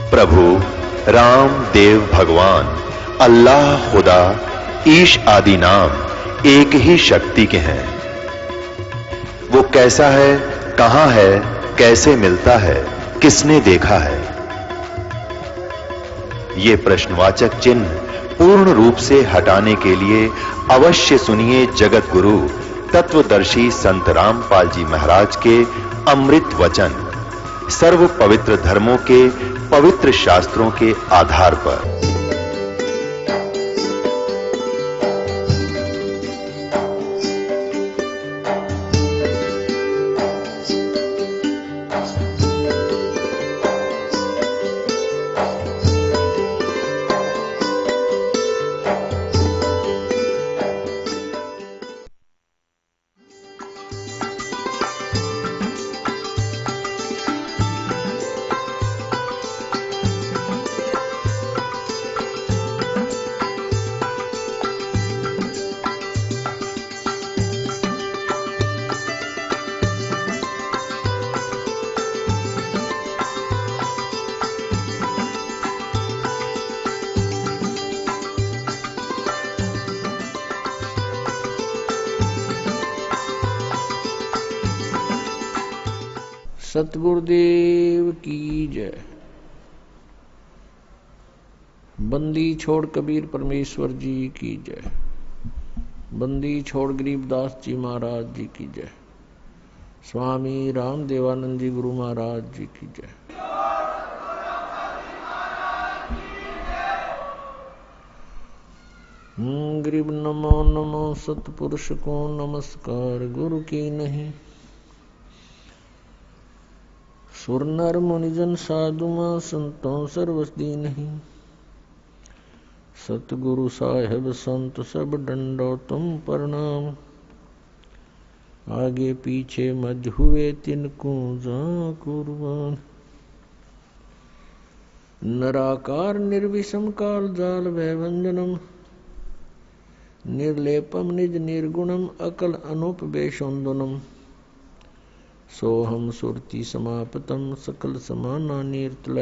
प्रभु राम देव भगवान अल्लाह खुदा ईश आदि नाम एक ही शक्ति के हैं। वो कैसा है, कहां है, कैसे मिलता है, किसने देखा है? ये प्रश्नवाचक चिन्ह पूर्ण रूप से हटाने के लिए अवश्य सुनिए जगत गुरु तत्वदर्शी संत रामपाल जी महाराज के अमृत वचन, सर्व पवित्र धर्मों के पवित्र शास्त्रों के आधार पर। सतगुरुदेव की जय। बंदी छोड़ कबीर परमेश्वर जी की जय। बंदी छोड़ गरीबदास जी महाराज जी की जय। स्वामी राम देवानंद जी गुरु महाराज जी की जय। गरीब नमो नमो सतपुरुष को नमस्कार, गुरु की नहीं। सुर नर मुनिजन साधुमा संतों सर्वस्दी नहीं। सतगुरु साहेब संत सब डंडो तुम प्रणाम। आगे पीछे मज हुए तिनको जा कुर्बान। नराकार निर्विषम काल जाल भयभंजनम। निर्लेपम निज निर्गुणम अकल अनुपवेशोन्दनम। सोहम सुरति समापतम सकल समाना नीर्तल।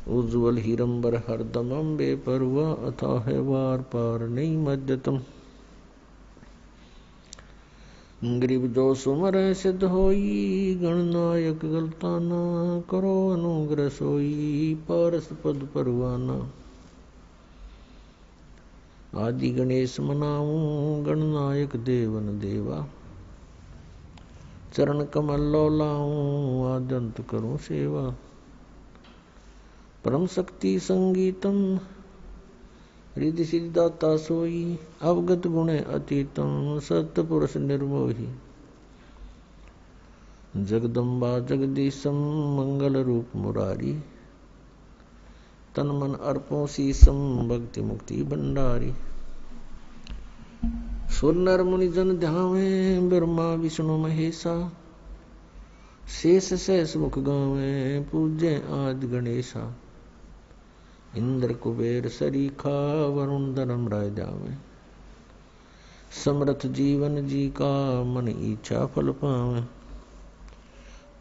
उज्ज्वल हिरंबर हरदमम बेपरवा अथाह वार पार नहीं मध्यतम। गरीब जो सुमर सिद्ध होई गणनायक गलताना। करो अनुग्रह सोई पारस पद परवाना। आदि गणेश मनाऊं गणनायक देवन देवा। चरण कमल लौलाऊं आद्यंत करूं सेवा। परम शक्ति संगीतम रिद्धि सिद्धाता सोई। अवगत गुणे अतीतम सत्पुरुष निर्मोही। जगदम्बा जगदीशम मंगल रूप मुरारी। तन मन अर्पों शीसम भक्ति मुक्ति भंडारी। सुर नर मुनि जन ध्यावे ब्रह्मा विष्णु महेशा। शेष सहस मुख गावे पूजे आदि गणेशा। इंद्र कुबेर सरीखा वरुण धर्म राय जावे। समर्थ जीवन जी का मन इच्छा फल पावे।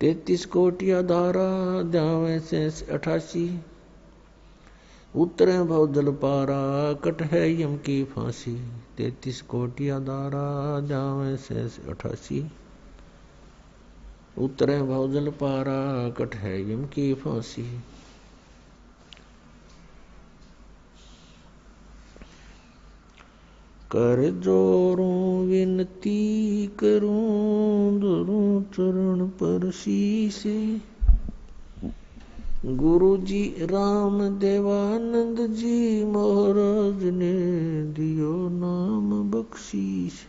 33 कोटि आधारा ध्यावे शेष 88। उतरे भव जल पारा कट है यम की फांसी। 33 कोटि आधारा जावे शेष 88। उतरे भव जल पारा कट है यम की फांसी। कर जोरूं विनती करूं धरूं चरण पर शीसे। गुरु जी राम देवानंद जी महाराज ने दियो नाम बख्शीश।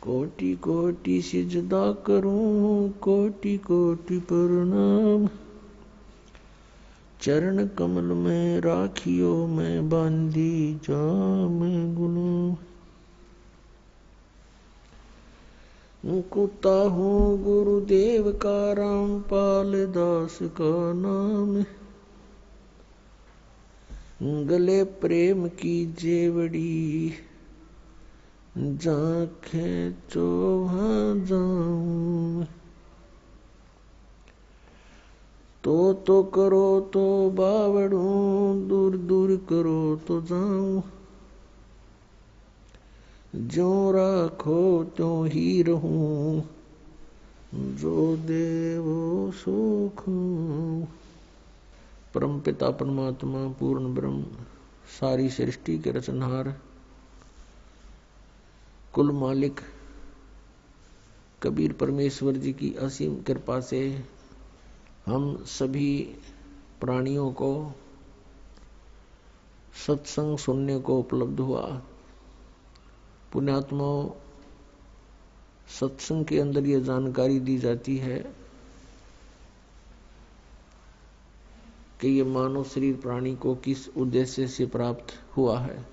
कोटि कोटि सिजदा करूं कोटि कोटि प्रणाम। चरण कमल में राखियो मैं बांधी जाम गुलाम। कुत्ता हूँ गुरुदेव का रामपाल दास का नाम। गले प्रेम की जेवड़ी जाखे चोहा जाऊं। तो करो तो बावड़ू, दूर दूर करो तो जाऊं, जो राखो त्यों ही रहूं, जो देवो सुख। परमपिता परमात्मा पूर्ण ब्रह्म, सारी सृष्टि के रचनहार, कुल मालिक कबीर परमेश्वर जी की असीम कृपा से हम सभी प्राणियों को सत्संग सुनने को उपलब्ध हुआ। पुण्यात्माओं, सत्संग के अंदर यह जानकारी दी जाती है कि ये मानव शरीर प्राणी को किस उद्देश्य से प्राप्त हुआ है।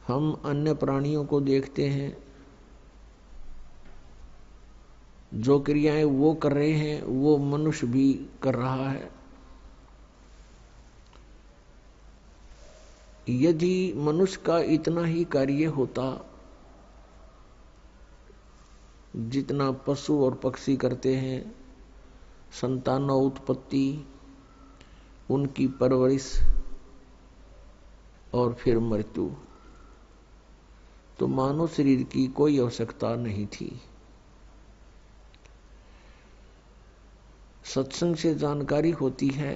हम अन्य प्राणियों को देखते हैं, जो क्रियाएं वो कर रहे हैं वो मनुष्य भी कर रहा है। यदि मनुष्य का इतना ही कार्य होता जितना पशु और पक्षी करते हैं, संतानोत्पत्ति, उनकी परवरिश और फिर मृत्यु, तो मानव शरीर की कोई आवश्यकता नहीं थी। सत्संग से जानकारी होती है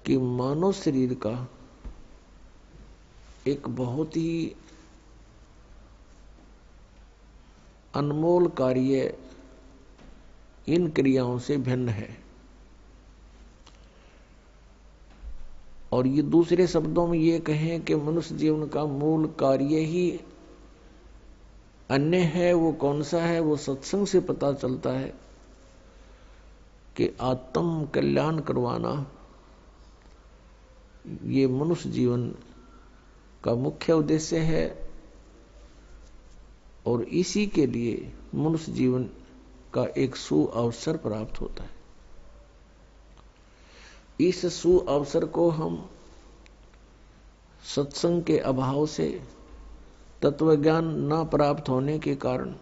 कि मानव शरीर का एक बहुत ही अनमोल कार्य इन क्रियाओं से भिन्न है। और ये दूसरे शब्दों में ये कहें कि मनुष्य जीवन का मूल कार्य ही अन्य है। वो कौन सा है? वो सत्संग से पता चलता है कि आत्म कल्याण करवाना ये मनुष्य जीवन का मुख्य उद्देश्य है। और इसी के लिए मनुष्य जीवन का एक सुअवसर प्राप्त होता है। इस सुअवसर को हम सत्संग के अभाव से, तत्व ज्ञान न प्राप्त होने के कारण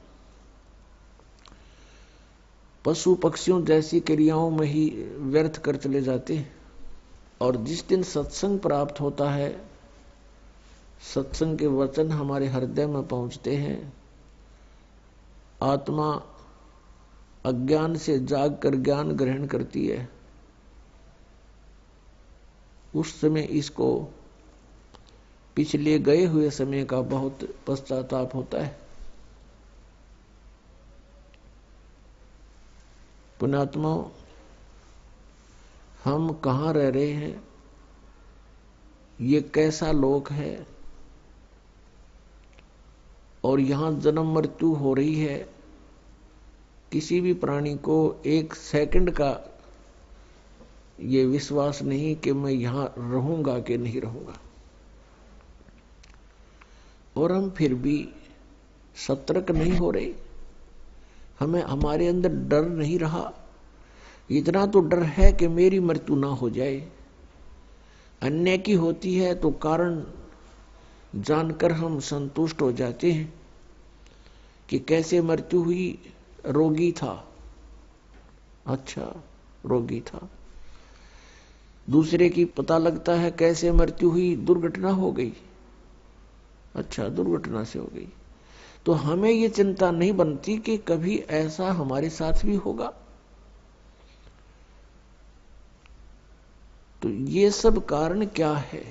पशु पक्षियों जैसी क्रियाओं में ही व्यर्थ कर चले जाते हैं। और जिस दिन सत्संग प्राप्त होता है, सत्संग के वचन हमारे हृदय में पहुंचते हैं, आत्मा अज्ञान से जागकर ज्ञान ग्रहण करती है, उस समय इसको पिछले गए हुए समय का बहुत पश्चाताप होता है। पुण्यात्माओं, हम कहाँ रह रहे हैं, ये कैसा लोक है, और यहां जन्म मृत्यु हो रही है। किसी भी प्राणी को एक सेकंड का ये विश्वास नहीं कि मैं यहां रहूंगा कि नहीं रहूंगा। और हम फिर भी सतर्क नहीं हो रहे। हमें हमारे अंदर डर नहीं रहा। इतना तो डर है कि मेरी मृत्यु ना हो जाए। अन्य की होती है तो कारण जानकर हम संतुष्ट हो जाते हैं कि कैसे मृत्यु हुई, रोगी था, अच्छा रोगी था। दूसरे की पता लगता है कैसे मृत्यु हुई, दुर्घटना हो गई, अच्छा दुर्घटना से हो गई। तो हमें ये चिंता नहीं बनती कि कभी ऐसा हमारे साथ भी होगा। तो ये सब कारण क्या है?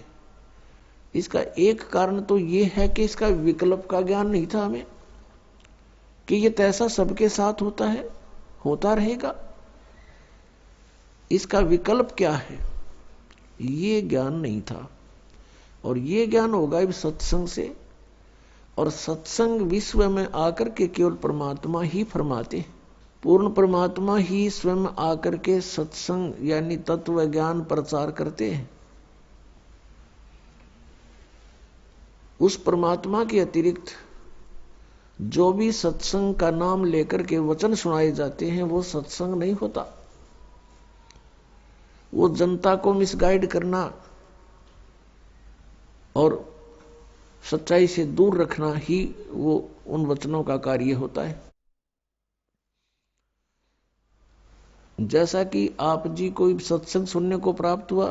इसका एक कारण तो ये है कि इसका विकल्प का ज्ञान नहीं था हमें, कि ये तैसा सबके साथ होता है, होता रहेगा। इसका विकल्प क्या है, ये ज्ञान नहीं था। और ये ज्ञान होगा इस सत्संग से। और सत्संग विश्व में आकर के केवल परमात्मा ही फरमाते, पूर्ण परमात्मा ही स्वयं आकर के सत्संग यानी तत्व ज्ञान प्रचार करते हैं। उस परमात्मा के अतिरिक्त जो भी सत्संग का नाम लेकर के वचन सुनाए जाते हैं वो सत्संग नहीं होता। वो जनता को मिसगाइड करना और सच्चाई से दूर रखना ही वो उन वचनों का कार्य होता है। जैसा कि आप जी कोई सत्संग सुनने को प्राप्त हुआ,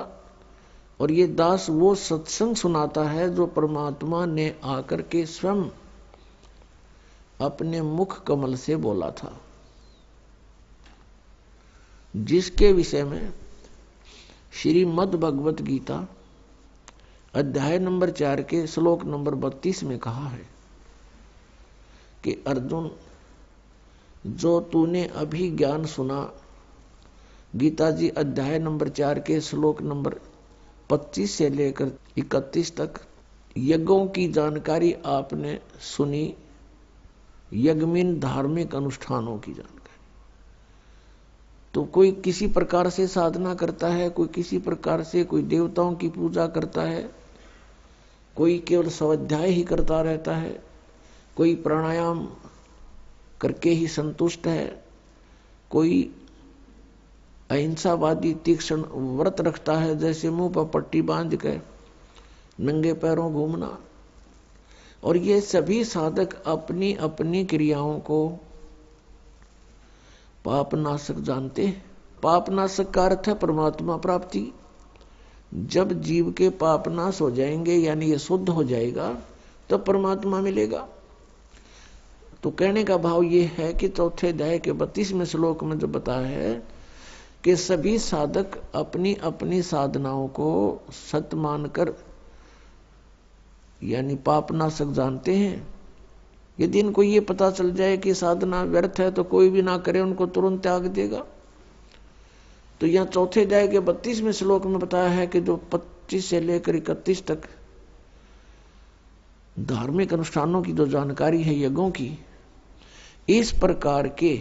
और ये दास वो सत्संग सुनाता है जो परमात्मा ने आकर के स्वयं अपने मुख कमल से बोला था, जिसके विषय में श्रीमद् भगवत गीता अध्याय नंबर 4 के श्लोक नंबर 32 में कहा है कि अर्जुन, जो तूने अभी ज्ञान सुना, गीता जी अध्याय नंबर 4 के श्लोक नंबर 25 से लेकर 31 तक यज्ञों की जानकारी आपने सुनी, यज्ञमीन धार्मिक अनुष्ठानों की जानकारी। तो कोई किसी प्रकार से साधना करता है, कोई किसी प्रकार से कोई देवताओं की पूजा करता है, कोई केवल स्वाध्याय ही करता रहता है, कोई प्राणायाम करके ही संतुष्ट है, कोई अहिंसावादी तीक्ष्ण व्रत रखता है, जैसे मुंह पर पट्टी बांध के नंगे पैरों घूमना। और ये सभी साधक अपनी अपनी क्रियाओं को पापनाशक जानते हैं। पापनाशक का अर्थ है परमात्मा प्राप्ति। जब जीव के पापनाश हो जाएंगे, यानी ये शुद्ध हो जाएगा, तब परमात्मा मिलेगा। तो कहने का भाव ये है कि चौथे अध्याय के 32वें श्लोक में जो बताया है कि सभी साधक अपनी अपनी साधनाओं को सत्य मानकर यानी पापनाशक जानते हैं। यदि इनको ये पता चल जाए कि साधना व्यर्थ है तो कोई भी ना करे, उनको तुरंत त्याग देगा। तो यहाँ चौथे अध्याय के 32वें श्लोक में बताया है कि जो 25 से लेकर 31 तक धार्मिक अनुष्ठानों की जो जानकारी है, यज्ञों की, इस प्रकार के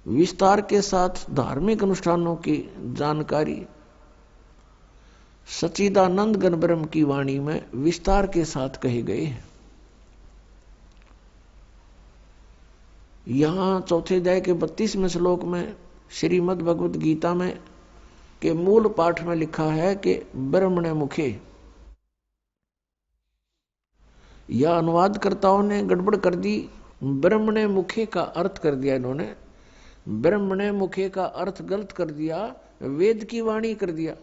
विस्तार के साथ धार्मिक अनुष्ठानों की जानकारी सच्चिदानंद घन ब्रह्म की वाणी में विस्तार के साथ कहे गए हैं। यहां चौथे अध्याय के 32वें श्लोक में श्रीमद् भगवत गीता में के मूल पाठ में लिखा है कि ब्रह्मणे मुखे। यह अनुवादकर्ताओं ने गड़बड़ कर दी, ब्रह्मणे मुखे का अर्थ कर दिया इन्होंने। ब्रह्मणे मुखे का अर्थ गलत कर दिया, वेद की वाणी कर दिया,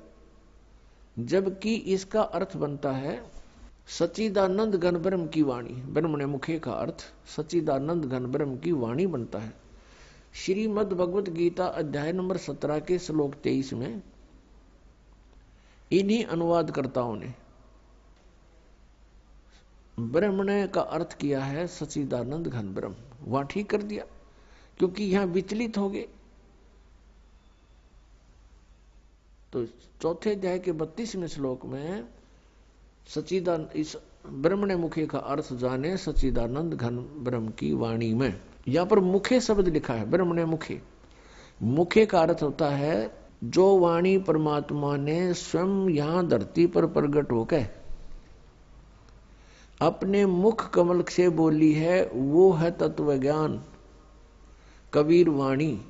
जबकि इसका अर्थ बनता है सच्चिदानंद घन ब्रह्म की वाणी। ब्रह्मणे मुखे का अर्थ सच्चिदानंद घन ब्रह्म की वाणी बनता है। श्रीमद् भगवत गीता अध्याय नंबर 17 के श्लोक 23 में इन्हीं अनुवादकर्ताओं ने ब्रह्मणे का अर्थ किया है सच्चिदानंद घन ब्रह्म। वहां ठीक कर दिया, क्योंकि यहां विचलित हो गए। तो चौथे अध्याय के 32वें श्लोक में सच्चिदानंद, इस ब्रह्मणे मुखे का अर्थ जाने सच्चिदानंद घन ब्रह्म की वाणी में। यहां पर मुखे शब्द लिखा है, ब्रह्मणे मुखे। मुखे का अर्थ होता है जो वाणी परमात्मा ने स्वयं यहां धरती पर प्रकट होकर अपने मुख कमल से बोली है, वो है तत्व ज्ञान कबीर वाणी।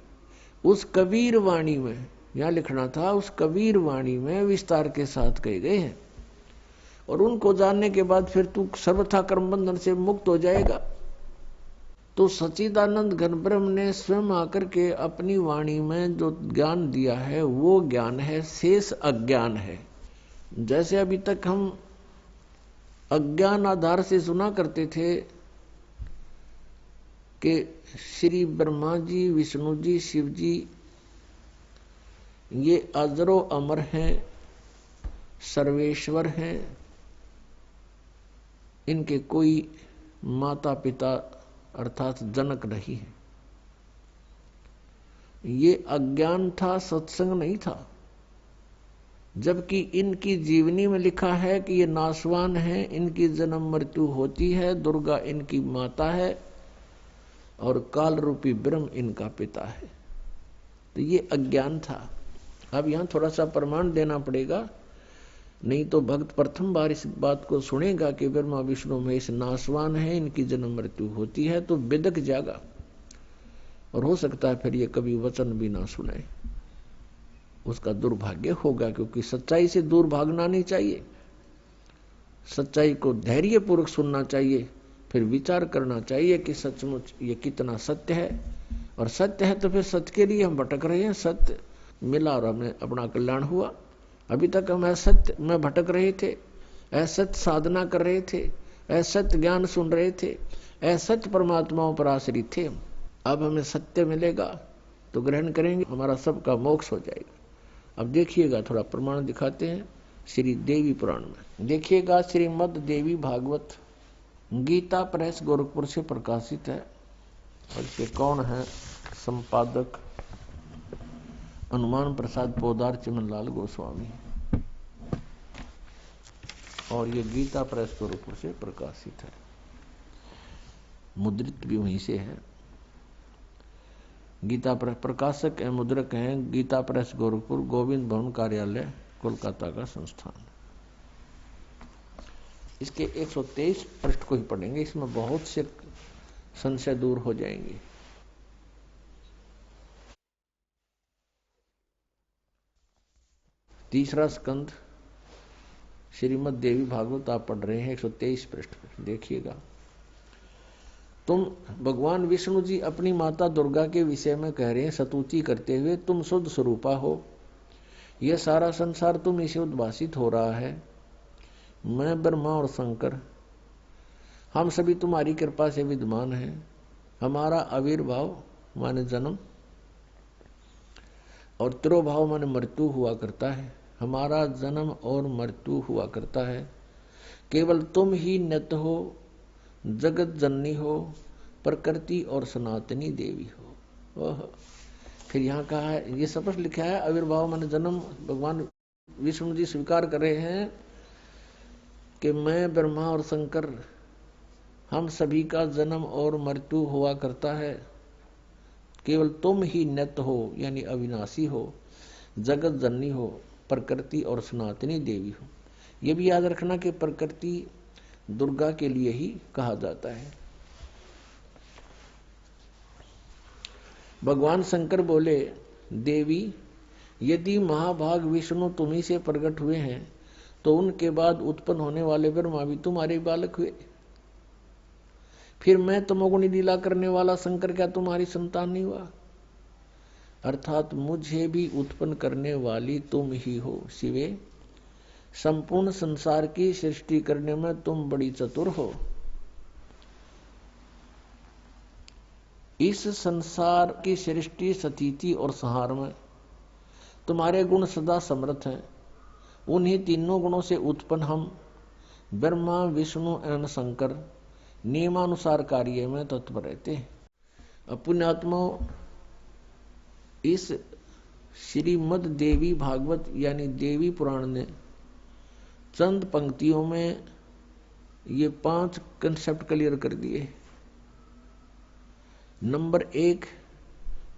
उस कबीर वाणी में, यहां लिखना था, उस कबीर वाणी में विस्तार के साथ कहे गए हैं। और उनको जानने के बाद फिर तू सर्वथा कर्म बंधन से मुक्त हो जाएगा। तो सच्चिदानंद घन ब्रह्म ने स्वयं आकर के अपनी वाणी में जो ज्ञान दिया है, वो ज्ञान है, शेष अज्ञान है। जैसे अभी तक हम अज्ञान आधार से सुना करते थे कि श्री ब्रह्मा जी, विष्णु जी, शिव जी ये अजरो अमर हैं, सर्वेश्वर हैं, इनके कोई माता पिता अर्थात जनक नहीं है। ये अज्ञान था, सत्संग नहीं था। जबकि इनकी जीवनी में लिखा है कि ये नाशवान है, इनकी जन्म मृत्यु होती है, दुर्गा इनकी माता है और काल रूपी ब्रह्म इनका पिता है। तो ये अज्ञान था। अब यहां थोड़ा सा प्रमाण देना पड़ेगा, नहीं तो भक्त प्रथम बार इस बात को सुनेगा कि ब्रह्मा विष्णु महेश नाशवान है, इनकी जन्म मृत्यु होती है, तो बिदक जाएगा और हो सकता है फिर ये कभी वचन भी ना सुने। उसका दुर्भाग्य होगा, क्योंकि सच्चाई से दूर भागना नहीं चाहिए। सच्चाई को धैर्यपूर्वक सुनना चाहिए, फिर विचार करना चाहिए कि सचमुच ये कितना सत्य है और सत्य है तो फिर सत्य के लिए हम भटक रहे हैं। सत्य मिला और हमें अपना कल्याण हुआ। अभी तक हम असत्य में भटक रहे थे, असत्य साधना कर रहे थे, असत्य ज्ञान सुन रहे थे, असत्य परमात्माओं पर आश्रित थे। अब हमें सत्य मिलेगा तो ग्रहण करेंगे, हमारा सबका मोक्ष हो जाएगा। अब देखिएगा, थोड़ा प्रमाण दिखाते हैं श्री देवी पुराण में। देखिएगा, श्रीमद् देवी भागवत गीता प्रेस गोरखपुर से प्रकाशित है। और इसके कौन है संपादक? हनुमान प्रसाद पोदार चिमनलाल गोस्वामी। और ये गीता प्रेस गोरखपुर से प्रकाशित है, मुद्रित भी वहीं से है। गीता प्रेस प्रकाशक एवं मुद्रक हैं गीता प्रेस गोरखपुर, गोविंद भवन कार्यालय, कोलकाता का संस्थान। इसके 123 पृष्ठ को ही पढ़ेंगे, इसमें बहुत से संशय दूर हो जाएंगे। तीसरा स्कंद श्रीमद् देवी भागवत आप पढ़ रहे हैं, 123 पृष्ठ पर देखिएगा। तुम भगवान विष्णु जी अपनी माता दुर्गा के विषय में कह रहे हैं स्तुति करते हुए, तुम शुद्ध स्वरूपा हो, यह सारा संसार तुम इसे उद्भासित हो रहा है। मैं ब्रह्मा और शंकर हम सभी तुम्हारी कृपा से विद्यमान हैं। हमारा आविर्भाव माने जन्म और तिरोभाव माने मृत्यु हुआ करता है। हमारा जन्म और मृत्यु हुआ करता है। केवल तुम ही नित्य हो, जगत जननी हो, प्रकृति और सनातनी देवी हो। फिर यहाँ कहा है, ये स्पष्ट लिखा है, आविर्भाव माने जन्म। भगवान विष्णु जी स्वीकार कर रहे हैं कि मैं ब्रह्मा और शंकर हम सभी का जन्म और मृत्यु हुआ करता है। केवल तुम ही नित्य हो यानी अविनाशी हो, जगत जननी हो, प्रकृति और सनातनी देवी हो। यह भी याद रखना कि प्रकृति दुर्गा के लिए ही कहा जाता है। भगवान शंकर बोले, देवी यदि महाभाग विष्णु तुम्ही से प्रकट हुए हैं तो उनके बाद उत्पन्न होने वाले ब्रह्मा भी तुम्हारे बालक हुए। फिर मैं तमोगुणी लीला करने वाला शंकर क्या तुम्हारी संतान नहीं हुआ? अर्थात मुझे भी उत्पन्न करने वाली तुम ही हो। शिवे, संपूर्ण संसार की सृष्टि करने में तुम बड़ी चतुर हो। इस संसार की सृष्टि, स्थिति और संहार में तुम्हारे गुण सदा समर्थ हैं। उन्हीं तीनों गुणों से उत्पन्न हम ब्रह्मा, विष्णु एवं शंकर नियमानुसार कार्य में तत्पर रहते हैं। पुण्यात्मा, इस श्रीमद् देवी भागवत यानी देवी पुराण ने चंद पंक्तियों में ये 5 कंसेप्ट क्लियर कर दिए। नंबर 1,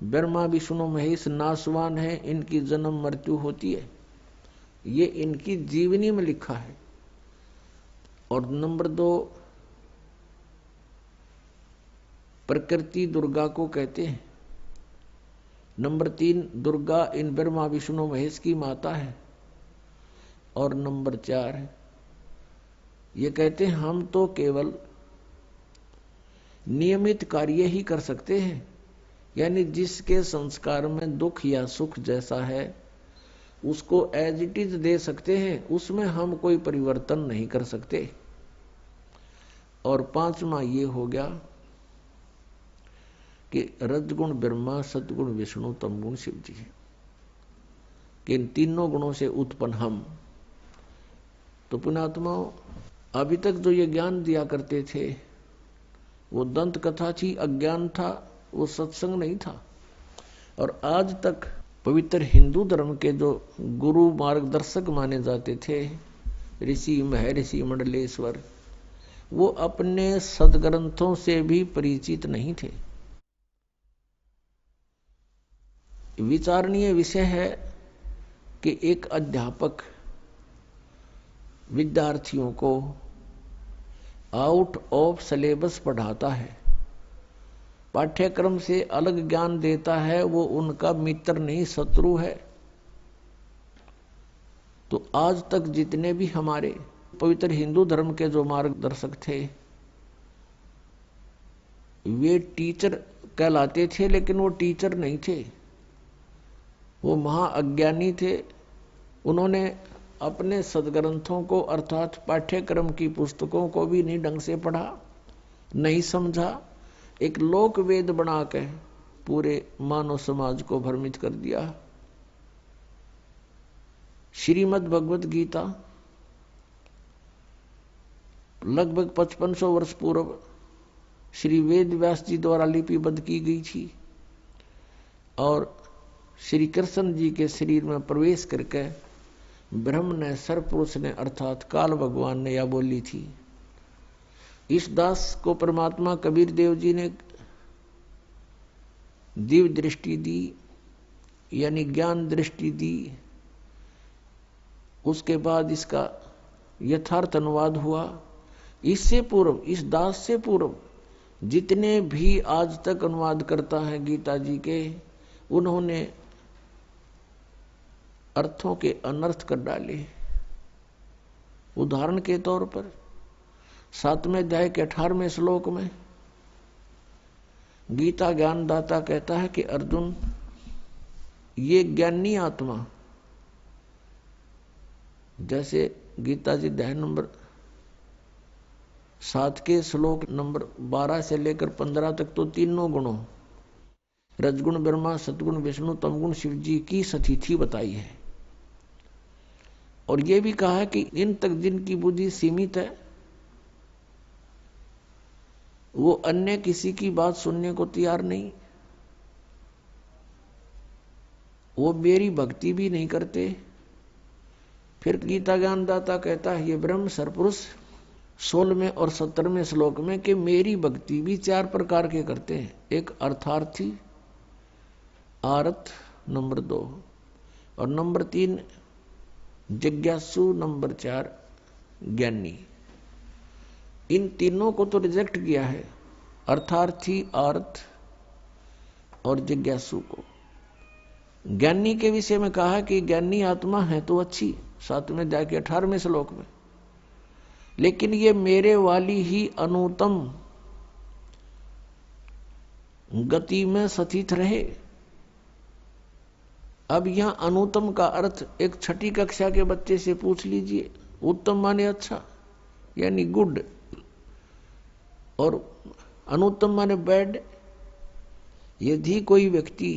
ब्रह्मा विष्णु महेश नाशवान है, इनकी जन्म मृत्यु होती है, ये इनकी जीवनी में लिखा है। और नंबर 2, प्रकृति दुर्गा को कहते हैं। नंबर 3, दुर्गा इन ब्रह्मा विष्णु महेश की माता है। और नंबर 4, ये कहते हैं हम तो केवल नियमित कार्य ही कर सकते हैं, यानी जिसके संस्कार में दुख या सुख जैसा है उसको एज इट इज दे सकते हैं, उसमें हम कोई परिवर्तन नहीं कर सकते। और 5वां ये हो गया कि रजगुण ब्रह्मा, सतगुण विष्णु, तमगुण शिव जी है, कि इन तीनों गुणों से उत्पन्न हम। तो पुण्यात्माओं, अभी तक जो ये ज्ञान दिया करते थे वो दंत कथा थी, अज्ञान था, वो सत्संग नहीं था। और आज तक पवित्र हिंदू धर्म के जो गुरु मार्गदर्शक माने जाते थे, ऋषि महर्षि मंडलेश्वर, वो अपने सदग्रंथों से भी परिचित नहीं थे। विचारणीय विषय है कि एक अध्यापक विद्यार्थियों को आउट ऑफ सिलेबस पढ़ाता है, पाठ्यक्रम से अलग ज्ञान देता है, वो उनका मित्र नहीं शत्रु है। तो आज तक जितने भी हमारे पवित्र हिंदू धर्म के जो मार्गदर्शक थे, वे टीचर कहलाते थे, लेकिन वो टीचर नहीं थे, वो महाअज्ञानी थे। उन्होंने अपने सदग्रंथों को अर्थात पाठ्यक्रम की पुस्तकों को भी नहीं ढंग से पढ़ा, नहीं समझा, एक लोक वेद बना के पूरे मानव समाज को भ्रमित कर दिया। श्रीमद् भगवत गीता लगभग 5500 वर्ष पूर्व श्री वेद व्यास जी द्वारा लिपिबद्ध की गई थी और श्री कृष्ण जी के शरीर में प्रवेश करके ब्रह्म ने, सरपुरुष ने अर्थात काल भगवान ने यह बोली थी। इस दास को परमात्मा कबीर देव जी ने दिव्य दृष्टि दी, यानी ज्ञान दृष्टि दी। उसके बाद इसका यथार्थ अनुवाद हुआ। इससे पूर्व, इस दास से पूर्व जितने भी आज तक अनुवाद करता है गीता जी के, उन्होंने अर्थों के अनर्थ कर डाले। उदाहरण के तौर पर 7वें अध्याय के 18वें श्लोक में गीता ज्ञानदाता कहता है कि अर्जुन, ये ज्ञानी आत्मा, जैसे गीता जी अध्याय नंबर 7 के श्लोक नंबर 12 से लेकर 15 तक तो तीनों गुणों, रजगुण ब्रह्मा, सतगुण विष्णु, तमगुण शिव जी की सतिथि बताई है। और यह भी कहा है कि इन तक जिनकी बुद्धि सीमित है, वो अन्य किसी की बात सुनने को तैयार नहीं, वो मेरी भक्ति भी नहीं करते। फिर गीता ज्ञानदाता कहता है ये ब्रह्म सरपुरुष 16वें और 17वें श्लोक में कि मेरी भक्ति भी 4 प्रकार के करते हैं। एक अर्थार्थी, आरत नंबर 2, और नंबर 3 जिज्ञासु, नंबर 4 ज्ञानी। इन तीनों को तो रिजेक्ट किया है, अर्थार्थी, आर्थ और जिज्ञासु को। ज्ञानी के विषय में कहा कि ज्ञानी आत्मा है तो अच्छी, 7वें अध्याय के 18वें श्लोक में, लेकिन ये मेरे वाली ही अनुत्तम गति में स्थित रहे। अब यहां अनुत्तम का अर्थ एक 6ठी कक्षा के बच्चे से पूछ लीजिए। उत्तम माने अच्छा, यानी गुड, और अनुत्तम माने बैड। यदि कोई व्यक्ति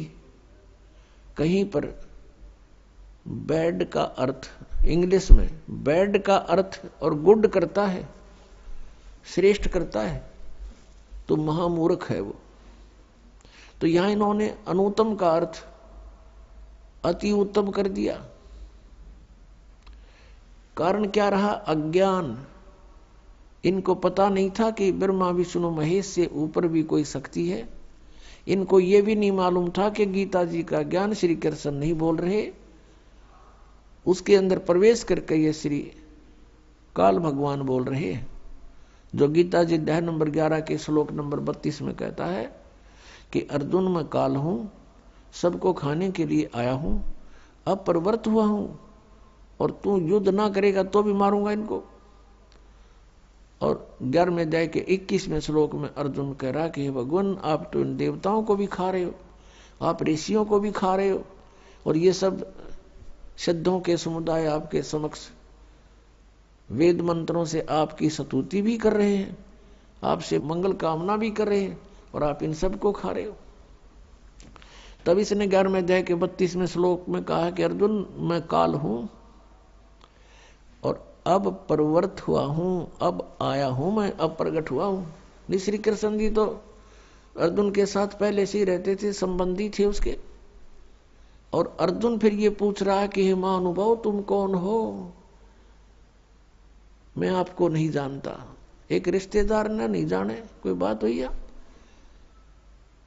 कहीं पर बैड का अर्थ, इंग्लिश में बैड का अर्थ और गुड करता है, श्रेष्ठ करता है, तो महामूर्ख है वो। तो यहां इन्होंने अनुत्तम का अर्थ अति उत्तम कर दिया। कारण क्या रहा? अज्ञान। इनको पता नहीं था कि ब्रह्मा विष्णु महेश से ऊपर भी कोई शक्ति है। इनको यह भी नहीं मालूम था कि गीता जी का ज्ञान श्री कृष्ण नहीं बोल रहे, उसके अंदर प्रवेश करके ये श्री काल भगवान बोल रहे हैं। जो गीता जी अध्याय नंबर 11 के श्लोक नंबर 32 में कहता है कि अर्जुन, मैं काल हूं, सबको खाने के लिए आया हूं, अब प्रवृत्त हुआ हूं, और तू युद्ध ना करेगा तो भी मारूंगा इनको। और 11वें अध्याय के 21वें श्लोक में अर्जुन कह रहा कि भगवान, आप तो इन देवताओं को भी खा रहे हो, आप ऋषियों को भी खा रहे हो, और ये सब सिद्धों के समुदाय आपके समक्ष वेद मंत्रों से आपकी स्तुति भी कर रहे हैं, आपसे मंगल कामना भी कर रहे हैं, और आप इन सब को खा रहे हो। तब इसने 11वें अध्याय के 32वें श्लोक में कहा कि अर्जुन, मैं काल हूं और अब प्रवृत्त हुआ हूं, अब आया हूं, मैं अब प्रकट हुआ हूं। श्री कृष्ण जी तो अर्जुन के साथ पहले से ही रहते थे, संबंधी थे उसके। और अर्जुन फिर ये पूछ रहा है कि हे महानुभाव, तुम कौन हो? मैं आपको नहीं जानता। एक रिश्तेदार ने नहीं जाने, कोई बात हुई है?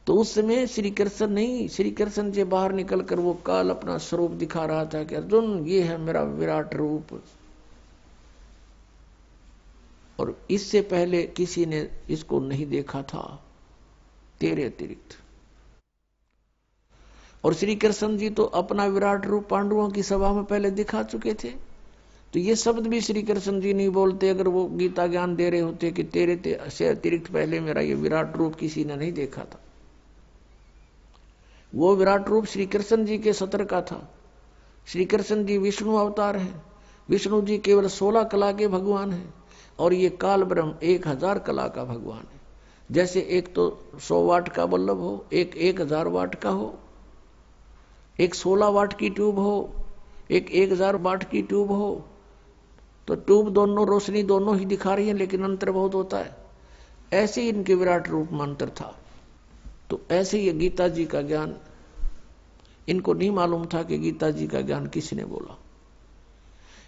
तो उस समय श्री कृष्ण नहीं, श्री कृष्ण से बाहर निकलकर वो काल अपना स्वरूप दिखा रहा था कि अर्जुन, ये है मेरा विराट रूप। और इससे पहले किसी ने इसको नहीं देखा था तेरे अतिरिक्त। और श्री कृष्ण जी तो अपना विराट रूप पांडवों की सभा में पहले दिखा चुके थे। तो ये शब्द भी श्री कृष्ण जी नहीं बोलते अगर वो गीता ज्ञान दे रहे होते कि तेरे से अतिरिक्त पहले मेरा ये विराट रूप किसी ने नहीं देखा था। वो विराट रूप श्री कृष्ण जी के सत्र का था। श्री कृष्ण जी विष्णु अवतार है। विष्णु जी केवल 16 कला के भगवान हैं और ये काल ब्रह्म 1000 कला का भगवान है। जैसे एक तो 100 वाट का बल्ब हो, एक 1000 वाट का हो, एक 16 वाट की ट्यूब हो, एक 1000 वाट की ट्यूब हो, तो ट्यूब दोनों रोशनी दोनों ही दिखा रही है लेकिन अंतर बहुत होता है। ऐसे ही इनके विराट रूप में अंतर था। तो ऐसे ही गीता जी का ज्ञान इनको नहीं मालूम था कि गीता जी का ज्ञान किसने बोला।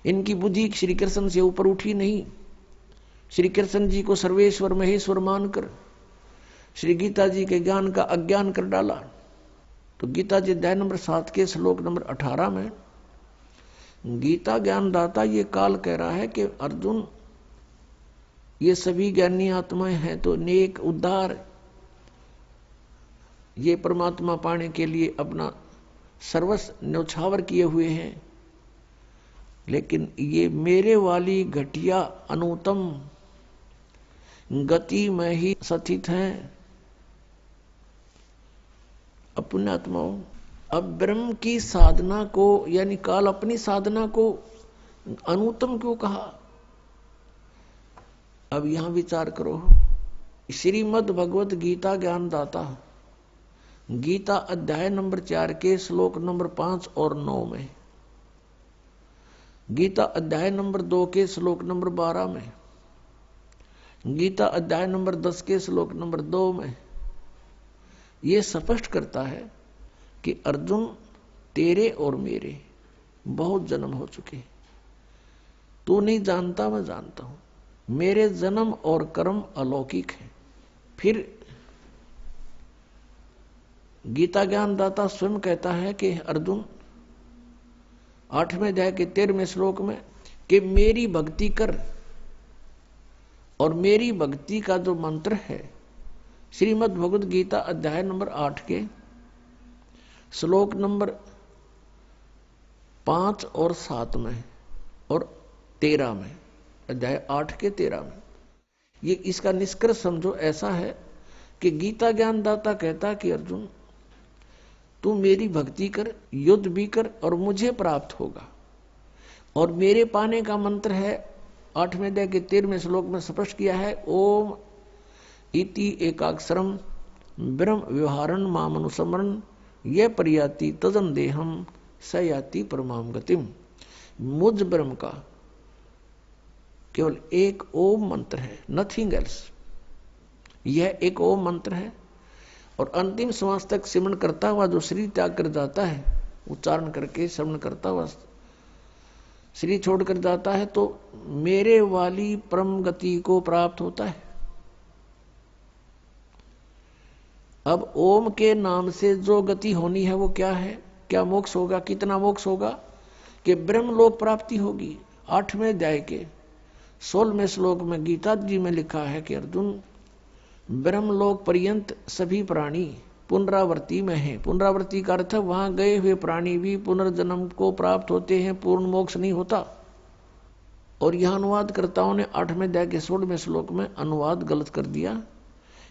इनकी बुद्धि श्री कृष्ण से ऊपर उठी नहीं। श्री कृष्ण जी को सर्वेश्वर महेश्वर मानकर श्री गीता जी के ज्ञान का अज्ञान कर डाला। तो गीता जी अध्याय नंबर 7 के श्लोक नंबर 18 में गीता ज्ञानदाता ये काल कह रहा है कि अर्जुन, ये सभी ज्ञानी आत्माएं हैं तो नेक उद्धार, ये परमात्मा पाने के लिए अपना सर्वस्व न्यौछावर किए हुए हैं, लेकिन ये मेरे वाली घटिया अनुत्तम गति में ही स्थित हैं। अपने आत्माओं, अब ब्रह्म की साधना को यानी काल अपनी साधना को अनुत्तम क्यों कहा? अब यहां विचार करो। श्रीमद् भगवत गीता ज्ञानदाता गीता अध्याय नंबर 4 के श्लोक नंबर 5 और 9 में, गीता अध्याय नंबर 2 के श्लोक नंबर 12 में, गीता अध्याय नंबर 10 के श्लोक नंबर 2 में यह स्पष्ट करता है कि अर्जुन, तेरे और मेरे बहुत जन्म हो चुके। तू नहीं जानता, मैं जानता हूं। मेरे जन्म और कर्म अलौकिक है। फिर गीता ज्ञानदाता स्वयं कहता है कि अर्जुन 8वें अध्याय के 13वें श्लोक में कि मेरी भक्ति कर, और मेरी भक्ति का जो मंत्र है श्रीमद् भगवद गीता अध्याय नंबर 8 के श्लोक नंबर 5 और 7 में और 13 में, अध्याय 8 के 13 में, ये इसका निष्कर्ष समझो ऐसा है कि गीता ज्ञानदाता कहता कि अर्जुन, तू मेरी भक्ति कर, युद्ध भी कर और मुझे प्राप्त होगा। और मेरे पाने का मंत्र है 8वें अध्याय के 13वें श्लोक में स्पष्ट किया है, ओम इति एकाक्षरम ब्रह्म व्यवहारन मामनुस्मरण यह परियाति तजन देहम सयाति परमाम गतिम। मुझ ब्रह्म का केवल एक ओम मंत्र है, नथिंग एल्स। यह एक ओम मंत्र है और अंतिम श्वास तक सिमरण करता हुआ जो शरीर त्याग कर जाता है, उच्चारण करके श्रवण करता हुआ शरीर छोड़कर जाता है, तो मेरे वाली परम गति को प्राप्त होता है। अब ओम के नाम से जो गति होनी है वो क्या है? क्या मोक्ष होगा? कितना मोक्ष होगा? कि ब्रह्मलोक प्राप्ति होगी। 8वें अध्याय के 16वें श्लोक में गीता जी में लिखा है कि अर्जुन, ब्रह्मलोक पर्यंत सभी प्राणी पुनरावृत्ति में हैं। पुनरावृत्ति का अर्थ है वहां गए हुए प्राणी भी पुनर्जन्म को प्राप्त होते हैं, पूर्ण मोक्ष नहीं होता। और यह अनुवादकर्ताओं ने 8वें अध्याय के 16वें श्लोक में अनुवाद गलत कर दिया।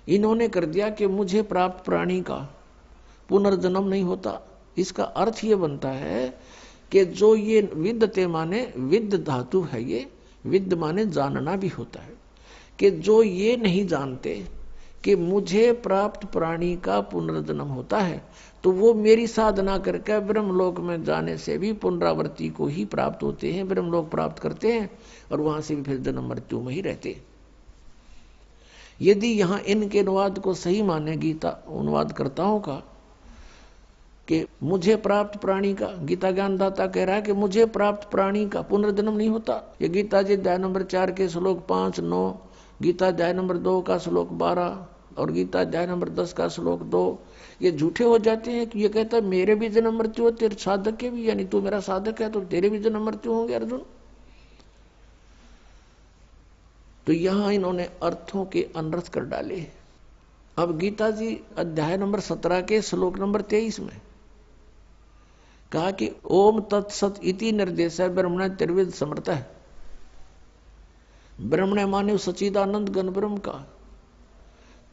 इन्होंने कर दिया कि मुझे प्राप्त प्राणी का पुनर्जन्म नहीं होता। इसका अर्थ ये बनता है कि जो ये विद्यते माने विद्य धातु है, ये विद्य माने जानना भी होता है, कि जो ये नहीं जानते कि मुझे प्राप्त प्राणी का पुनर्जन्म होता है, तो वो मेरी साधना करके ब्रह्मलोक में जाने से भी पुनरावृत्ति को ही प्राप्त होते हैं, ब्रह्मलोक प्राप्त करते हैं और वहां से भी फिर जन्म मृत्यु में ही रहते हैं। यदि यहां इनके अनुवाद को सही माने गीता अनुवादकर्ताओं का कि मुझे प्राप्त प्राणी का, गीता ज्ञानदाता कह रहा है कि मुझे प्राप्त प्राणी का पुनर्जन्म नहीं होता। ये गीता जी अध्याय नंबर 4 के श्लोक 5, 9, गीता अध्याय नंबर 2 का श्लोक 12 और गीता अध्याय नंबर 10 का श्लोक 2 ये झूठे हो जाते हैं कि ये कहता है मेरे भी जन्म मृत्यु हो, तेरे साधक के भी, यानी तू मेरा साधक है तो तेरे भी जन्म मृत्यु होंगे अर्जुन। तो यहां इन्होंने अर्थों के अनर्थ कर डाले। अब गीता जी अध्याय नंबर 17 के श्लोक नंबर 23 में कहा कि ओम तत्सत इति निर्देश है ब्रह्मण त्रिविध समर्थ है। ब्रह्मण माने सच्चिदानंद गण ब्रह्म का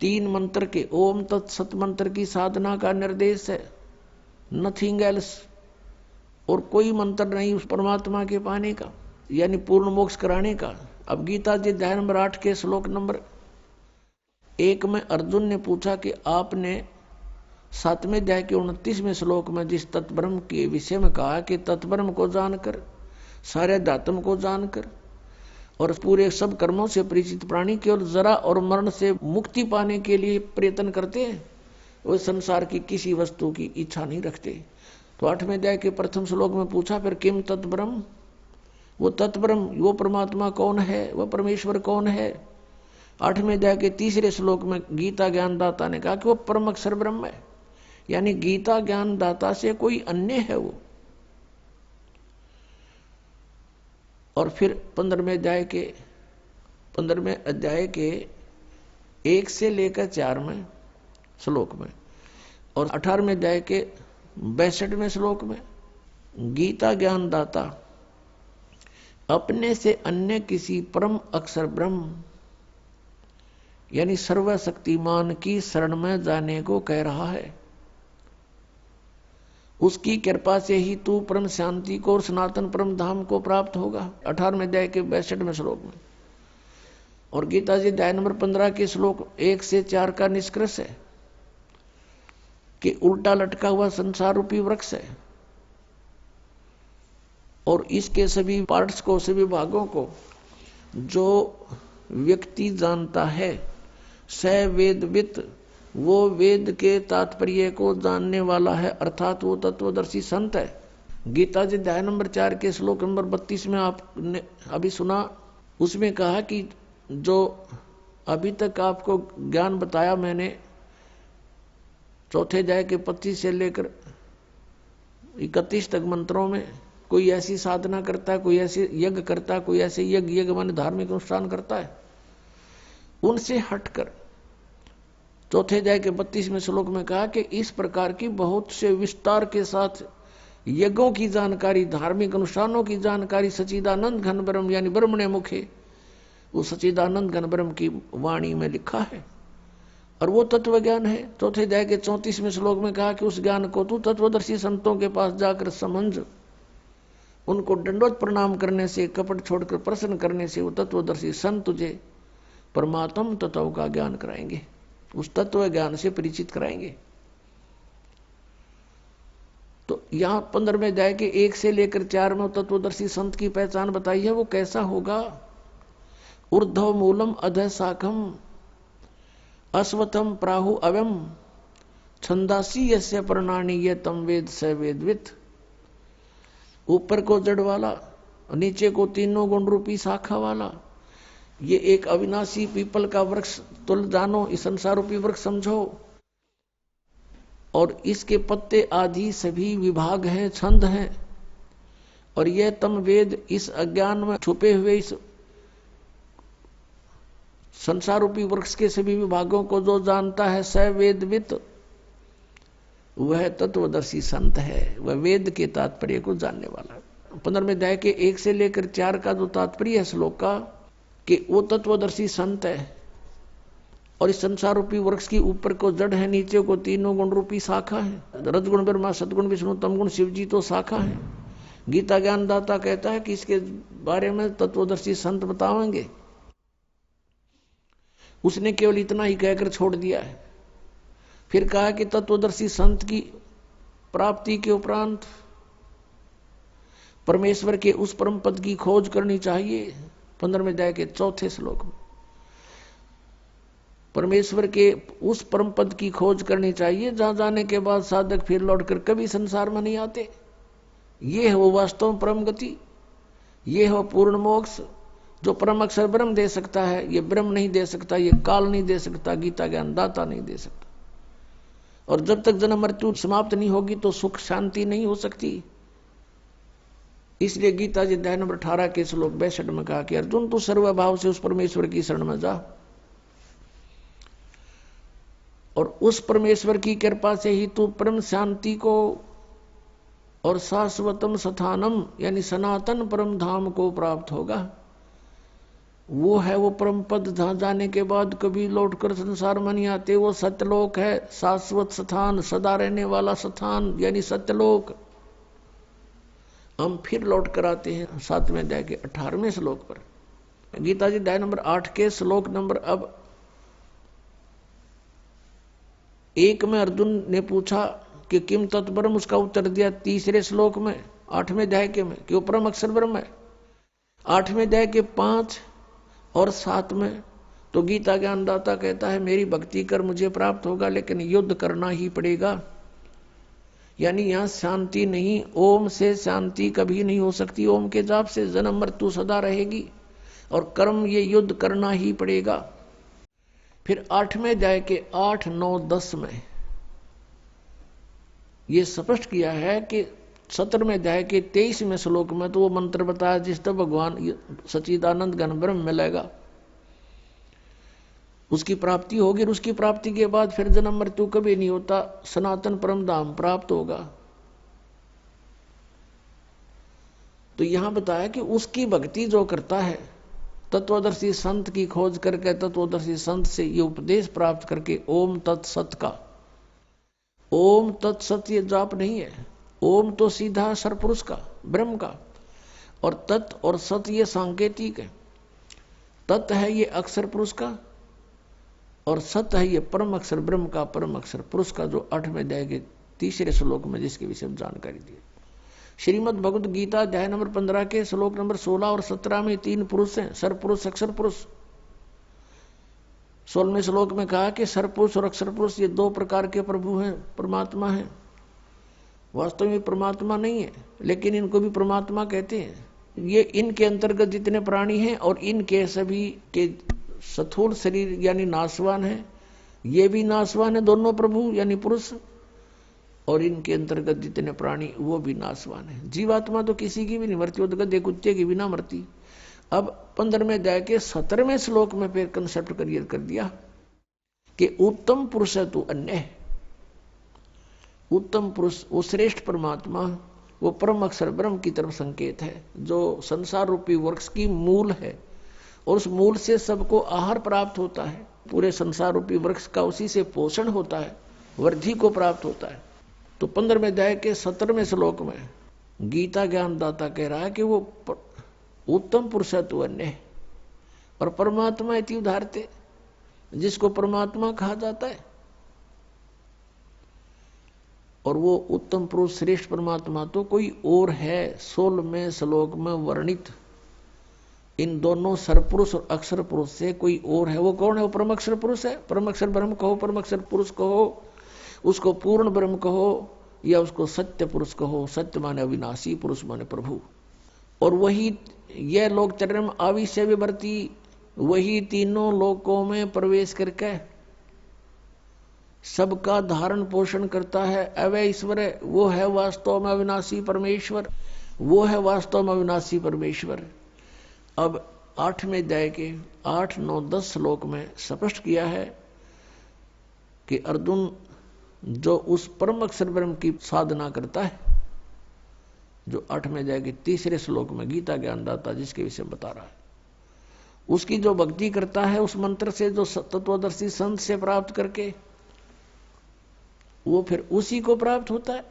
3 मंत्र के ओम तत्सत मंत्र की साधना का निर्देश है। नथिंग एल्स, और कोई मंत्र नहीं उस परमात्मा के पाने का, यानी पूर्ण मोक्ष कराने का। अब गीता जी अध्याय नंबर 8 के श्लोक नंबर 1 में अर्जुन ने पूछा कि आपने 7वें अध्याय के 29वें श्लोक में जिस तत्ब्रह्म के विषय में कहा कि तत्ब्रह्म को जानकर, सारे अध्यात्म को जानकर और पूरे सब कर्मों से परिचित प्राणी केवल जरा और मरण से मुक्ति पाने के लिए प्रयत्न करते हैं, वो संसार की किसी वस्तु की इच्छा नहीं रखते। तो 8वें अध्याय के प्रथम श्लोक में पूछा फिर किम तत्ब्रह्म, वो तत्ब्रह्म, वो परमात्मा कौन है, वह परमेश्वर कौन है। 8वें अध्याय के 3रे श्लोक में गीता ज्ञानदाता ने कहा कि वो परम अक्षर ब्रह्म है, यानी गीता ज्ञानदाता से कोई अन्य है वो। और फिर 15वें अध्याय के 1 से लेकर 4 में श्लोक में और 18वें अध्याय के 62वें श्लोक में गीता ज्ञानदाता अपने से अन्य किसी परम अक्षर ब्रह्म यानी सर्वशक्तिमान की शरण में जाने को कह रहा है। उसकी कृपा से ही तू परम शांति को और सनातन परम धाम को प्राप्त होगा, 18वें अध्याय के 62वें श्लोक में। और गीता जी अध्याय नंबर 15 के श्लोक 1 से 4 का निष्कर्ष है कि उल्टा लटका हुआ संसार रूपी वृक्ष है और इसके सभी पार्ट्स को, सभी भागों को जो व्यक्ति जानता है, स वेदवित, वो वेद के तात्पर्य को जानने वाला है, अर्थात वो तत्वदर्शी संत है। गीता जी अध्याय नंबर 4 के श्लोक नंबर 32 में आपने अभी सुना, उसमें कहा कि जो अभी तक आपको ज्ञान बताया मैंने, चौथे अध्याय के 25 से लेकर 31 तक मंत्रों में, कोई ऐसी साधना करता है, कोई ऐसे यज्ञ करता है, कोई ऐसे यज्ञ माने धार्मिक अनुष्ठान करता है, उनसे हटकर चौथे अध्याय के 32वें श्लोक में कहा कि इस प्रकार की बहुत से विस्तार के साथ यज्ञों की जानकारी, धार्मिक अनुष्ठानों की जानकारी सच्चिदानंद घन ब्रह्म यानी ब्रह्मणे मुखे, वो सच्चिदानंद घन ब्रह्म की वाणी में लिखा है और वो तत्व ज्ञान है। चौथे अध्याय के 34वें श्लोक में कहा कि उस ज्ञान को तू तत्वदर्शी संतों के पास जाकर समझ, उनको दंडोत प्रणाम करने से, कपट छोड़कर प्रसन्न करने से वो तत्वदर्शी संत तुझे परमात्म तत्व का ज्ञान कराएंगे, उस तत्व ज्ञान से परिचित कराएंगे। तो यहां 15वें अध्याय के 1 से लेकर 4 में तत्वदर्शी संत की पहचान बताई है। वो कैसा होगा? ऊर्ध्व मूलम अधः शाखम अश्वत्थम प्राहु अव्यम छंदासी यस्य प्रणानी ये तम वेद स वेदवित। ऊपर को जड़ वाला, नीचे को तीनों गुण रूपी शाखा वाला, ये एक अविनाशी पीपल का वृक्ष तुल जानो, इस संसार रूपी वृक्ष समझो, और इसके पत्ते आदि सभी विभाग हैं, छंद हैं, और यह तम वेद इस अज्ञान में छुपे हुए इस संसार रूपी वृक्ष के सभी विभागों को जो जानता है, स वेदवित, वह तत्वदर्शी संत है, वह वेद के तात्पर्य को जानने वाला है। 15वें अध्याय के 1 से लेकर 4 का जो तात्पर्य है श्लोक का, कि वो तत्वदर्शी संत है और इस संसार रूपी वृक्ष की ऊपर को जड़ है, नीचे को तीनों गुण रूपी शाखा है, रजगुण ब्रह्मा, सदगुण विष्णु, तमगुण शिव जी तो शाखा है। गीता ज्ञानदाता कहता है कि इसके बारे में तत्वदर्शी संत बताएंगे। उसने केवल इतना ही कहकर छोड़ दिया है। फिर कहा कि तत्वदर्शी संत की प्राप्ति के उपरांत परमेश्वर के उस परम पद की खोज करनी चाहिए। 15वें अध्याय के 4थे श्लोक में परमेश्वर के उस परम पद की खोज करनी चाहिए जहां जाने के बाद साधक फिर लौटकर कभी संसार में नहीं आते। ये है वो वास्तव परम गति, ये है पूर्ण मोक्ष जो परम अक्षर ब्रह्म दे सकता है। ये ब्रह्म नहीं दे सकता, ये काल नहीं दे सकता, गीता ज्ञानदाता नहीं दे सकता। और जब तक जन्म मृत्यु समाप्त नहीं होगी तो सुख शांति नहीं हो सकती। इसलिए गीता जी अध्याय नंबर 18 के श्लोक 62 में कहा कि अर्जुन तू सर्वभाव से उस परमेश्वर की शरण में जा और उस परमेश्वर की कृपा से ही तू परम शांति को और शाश्वतम स्थानम यानी सनातन परम धाम को प्राप्त होगा। वो है वो परम पद, जहां जाने के बाद कभी लौटकर संसार में नहीं आते। वो सत्यलोक है, शाश्वत स्थान, सदा रहने वाला स्थान, यानी सत्यलोक। हम फिर लौट कर आते हैं 7वें अध्याय के 18वें श्लोक पर। गीता जी अध्याय नंबर 8 के श्लोक नंबर अब 1 में अर्जुन ने पूछा कि किम तत्परम, उसका उत्तर दिया 3रे श्लोक में 8वें अध्याय के में कि वो परम अक्षर ब्रह्म है। 8वें अध्याय के 5 और 7 में तो गीता ज्ञानदाता कहता है मेरी भक्ति कर मुझे प्राप्त होगा, लेकिन युद्ध करना ही पड़ेगा। यानी यहां शांति नहीं, ओम से शांति कभी नहीं हो सकती। ओम के जाप से जन्म मृत्यु सदा रहेगी, और कर्म ये युद्ध करना ही पड़ेगा। फिर 8वें अध्याय के 8, 9, 10 में ये स्पष्ट किया है कि 17वें अध्याय के 23वें श्लोक में तो वो मंत्र बताया जिस तरह भगवान सच्चिदानंद घन ब्रह्म मिलेगा, उसकी प्राप्ति होगी। और उसकी प्राप्ति के बाद फिर जन्म मृत्यु कभी नहीं होता, सनातन परम धाम प्राप्त होगा। तो यहां बताया कि उसकी भक्ति जो करता है, तत्वदर्शी संत की खोज करके, तत्वदर्शी संत से ये उपदेश प्राप्त करके, ओम तत्सत का, ओम तत्सत ये जाप नहीं है। ओम तो सीधा सरपुरुष का, ब्रह्म का, और तत् और सत ये सांकेतिक है। तत् है ये अक्षर पुरुष का, और सत है ये परम अक्षर ब्रह्म का, परम अक्षर पुरुष का, जो 8वें अध्याय के 3रे श्लोक में जिसके विषय में जानकारी दी। श्रीमद् भगवद गीता अध्याय नंबर 15 के श्लोक नंबर 16 और 17 में 3 पुरुष हैं, सरपुरुष अक्षर पुरुष। 16वें श्लोक में कहा कि सरपुरुष और अक्षर पुरुष ये 2 प्रकार के प्रभु हैं, परमात्मा हैं। वास्तव में परमात्मा नहीं है, लेकिन इनको भी परमात्मा कहते हैं। ये इनके अंतर्गत जितने प्राणी हैं और इनके सभी के स्थूल शरीर यानी नाशवान है, ये भी नाशवान है, दोनों प्रभु यानी पुरुष, और इनके अंतर्गत जितने प्राणी वो भी नाशवान है। जीवात्मा तो किसी की भी नहीं मरती, वो तो गधे कुत्ते की भी ना मरती। अब 15वें अध्याय के 17वें श्लोक में फिर कंसेप्ट क्लियर कर दिया कि उत्तम पुरुष है तू अन्य। उत्तम पुरुष वो श्रेष्ठ परमात्मा, वो परम अक्षर ब्रह्म की तरफ संकेत है, जो संसार रूपी वृक्ष की मूल है, और उस मूल से सबको आहार प्राप्त होता है। पूरे संसार रूपी वृक्ष का उसी से पोषण होता है, वृद्धि को प्राप्त होता है। तो 15वें अध्याय के 17वें श्लोक में गीता ज्ञानदाता कह रहा है कि वो उत्तम पुरुष तो अन्य, और परमात्मा इति उदाहरते, जिसको परमात्मा कहा जाता है। और वो उत्तम पुरुष श्रेष्ठ परमात्मा तो कोई और है 16वें श्लोक में वर्णित इन दोनों सरपुरुष और अक्षर पुरुष से कोई और है। वो कौन है? वो परम अक्षर पुरुष है। परम अक्षर ब्रह्म कहो, परम अक्षर पुरुष कहो, उसको पूर्ण ब्रह्म कहो, या उसको सत्य पुरुष कहो। सत्य माने अविनाशी, पुरुष माने प्रभु। और वही यह लोक चरण आविष्य विवर्ती, वही तीनों लोकों में प्रवेश करके सबका धारण पोषण करता है। अवय ईश्वर है, वो है वास्तव में अविनाशी परमेश्वर, वो है वास्तव में अविनाशी परमेश्वर। अब 8वें अध्याय के 8, 9, 10 श्लोक में स्पष्ट किया है कि अर्जुन जो उस परम अक्षर ब्रह्म की साधना करता है, जो 8वें अध्याय के 3रे श्लोक में गीता ज्ञानदाता जिसके विषय बता रहा है, उसकी जो भक्ति करता है उस मंत्र से, जो तत्वदर्शी संत से प्राप्त करके, वो फिर उसी को प्राप्त होता है।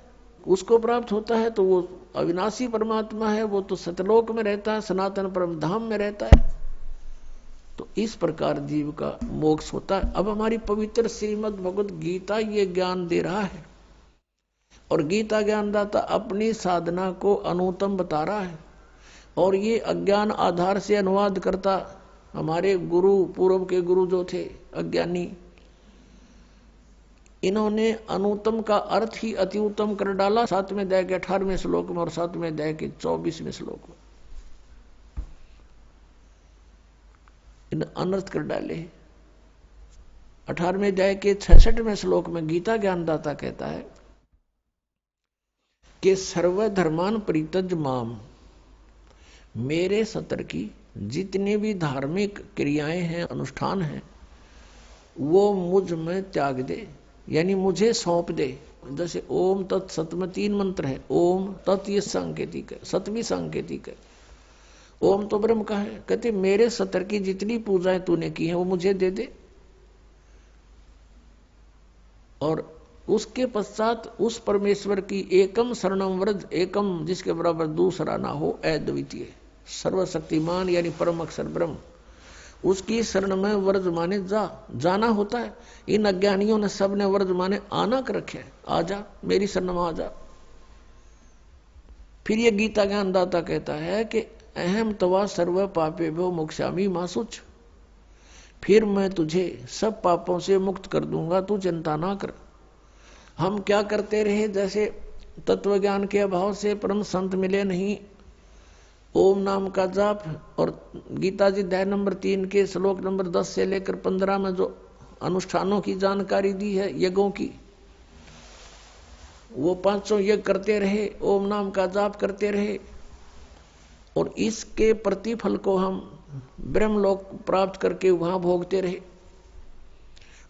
उसको प्राप्त होता है तो वो अविनाशी परमात्मा है, वो तो सतलोक में रहता है, सनातन परम धाम में रहता है। तो इस प्रकार जीव का मोक्ष होता है। अब हमारी पवित्र श्रीमद् भगवद गीता ये ज्ञान दे रहा है, और गीता ज्ञानदाता अपनी साधना को अनुत्तम बता रहा है, और ये अज्ञान आधार से अनुवाद करता हमारे गुरु, पूर्व के गुरु जो थे अज्ञानी, इन्होंने अनुत्तम का अर्थ ही अति उत्तम कर डाला 7वें अध्याय के 18वें श्लोक में और 7वें अध्याय के 24वें श्लोक में। इन अनर्थ कर डाले। 18वें अध्याय के 66वें श्लोक में गीता ज्ञानदाता कहता है कि सर्वधर्मान परित्यज माम, मेरे सतर की जितनी भी धार्मिक क्रियाएं हैं, अनुष्ठान हैं, वो मुझ में त्याग दे, यानी मुझे सौंप दे। जैसे ओम तत् सत में 3 मंत्र है। ओम तत् ये सांकेतिक है, सत भी सांकेतिक है। ओम तो ब्रह्म का है। कहते मेरे सतर की जितनी पूजाएं तूने की हैं वो मुझे दे दे, और उसके पश्चात उस परमेश्वर की एकम शरणम व्रज, एकम जिसके बराबर दूसरा ना हो, अद्वितीय सर्वशक्तिमान यानी परम अक्षर ब्रह्म, उसकी शरण में व्रज माने जाना होता है। इन अज्ञानियों ने सबने व्रज माने आना कर रखे, आजा मेरी शरण में आजा। फिर ये गीता ज्ञानदाता कहता है कि अहम तवा सर्व पापे भो मोक्षामि मा शुच, फिर मैं तुझे सब पापों से मुक्त कर दूंगा, तू चिंता ना कर। हम क्या करते रहे, जैसे तत्व ज्ञान के अभाव से परम संत मिले नहीं, ओम नाम का जाप, और गीता जी अध्याय नंबर 3 के श्लोक नंबर 10 से लेकर 15 में जो अनुष्ठानों की जानकारी दी है यज्ञों की, वो 500 यज्ञ करते रहे, ओम नाम का जाप करते रहे, और इसके प्रतिफल को हम ब्रह्मलोक प्राप्त करके वहां भोगते रहे।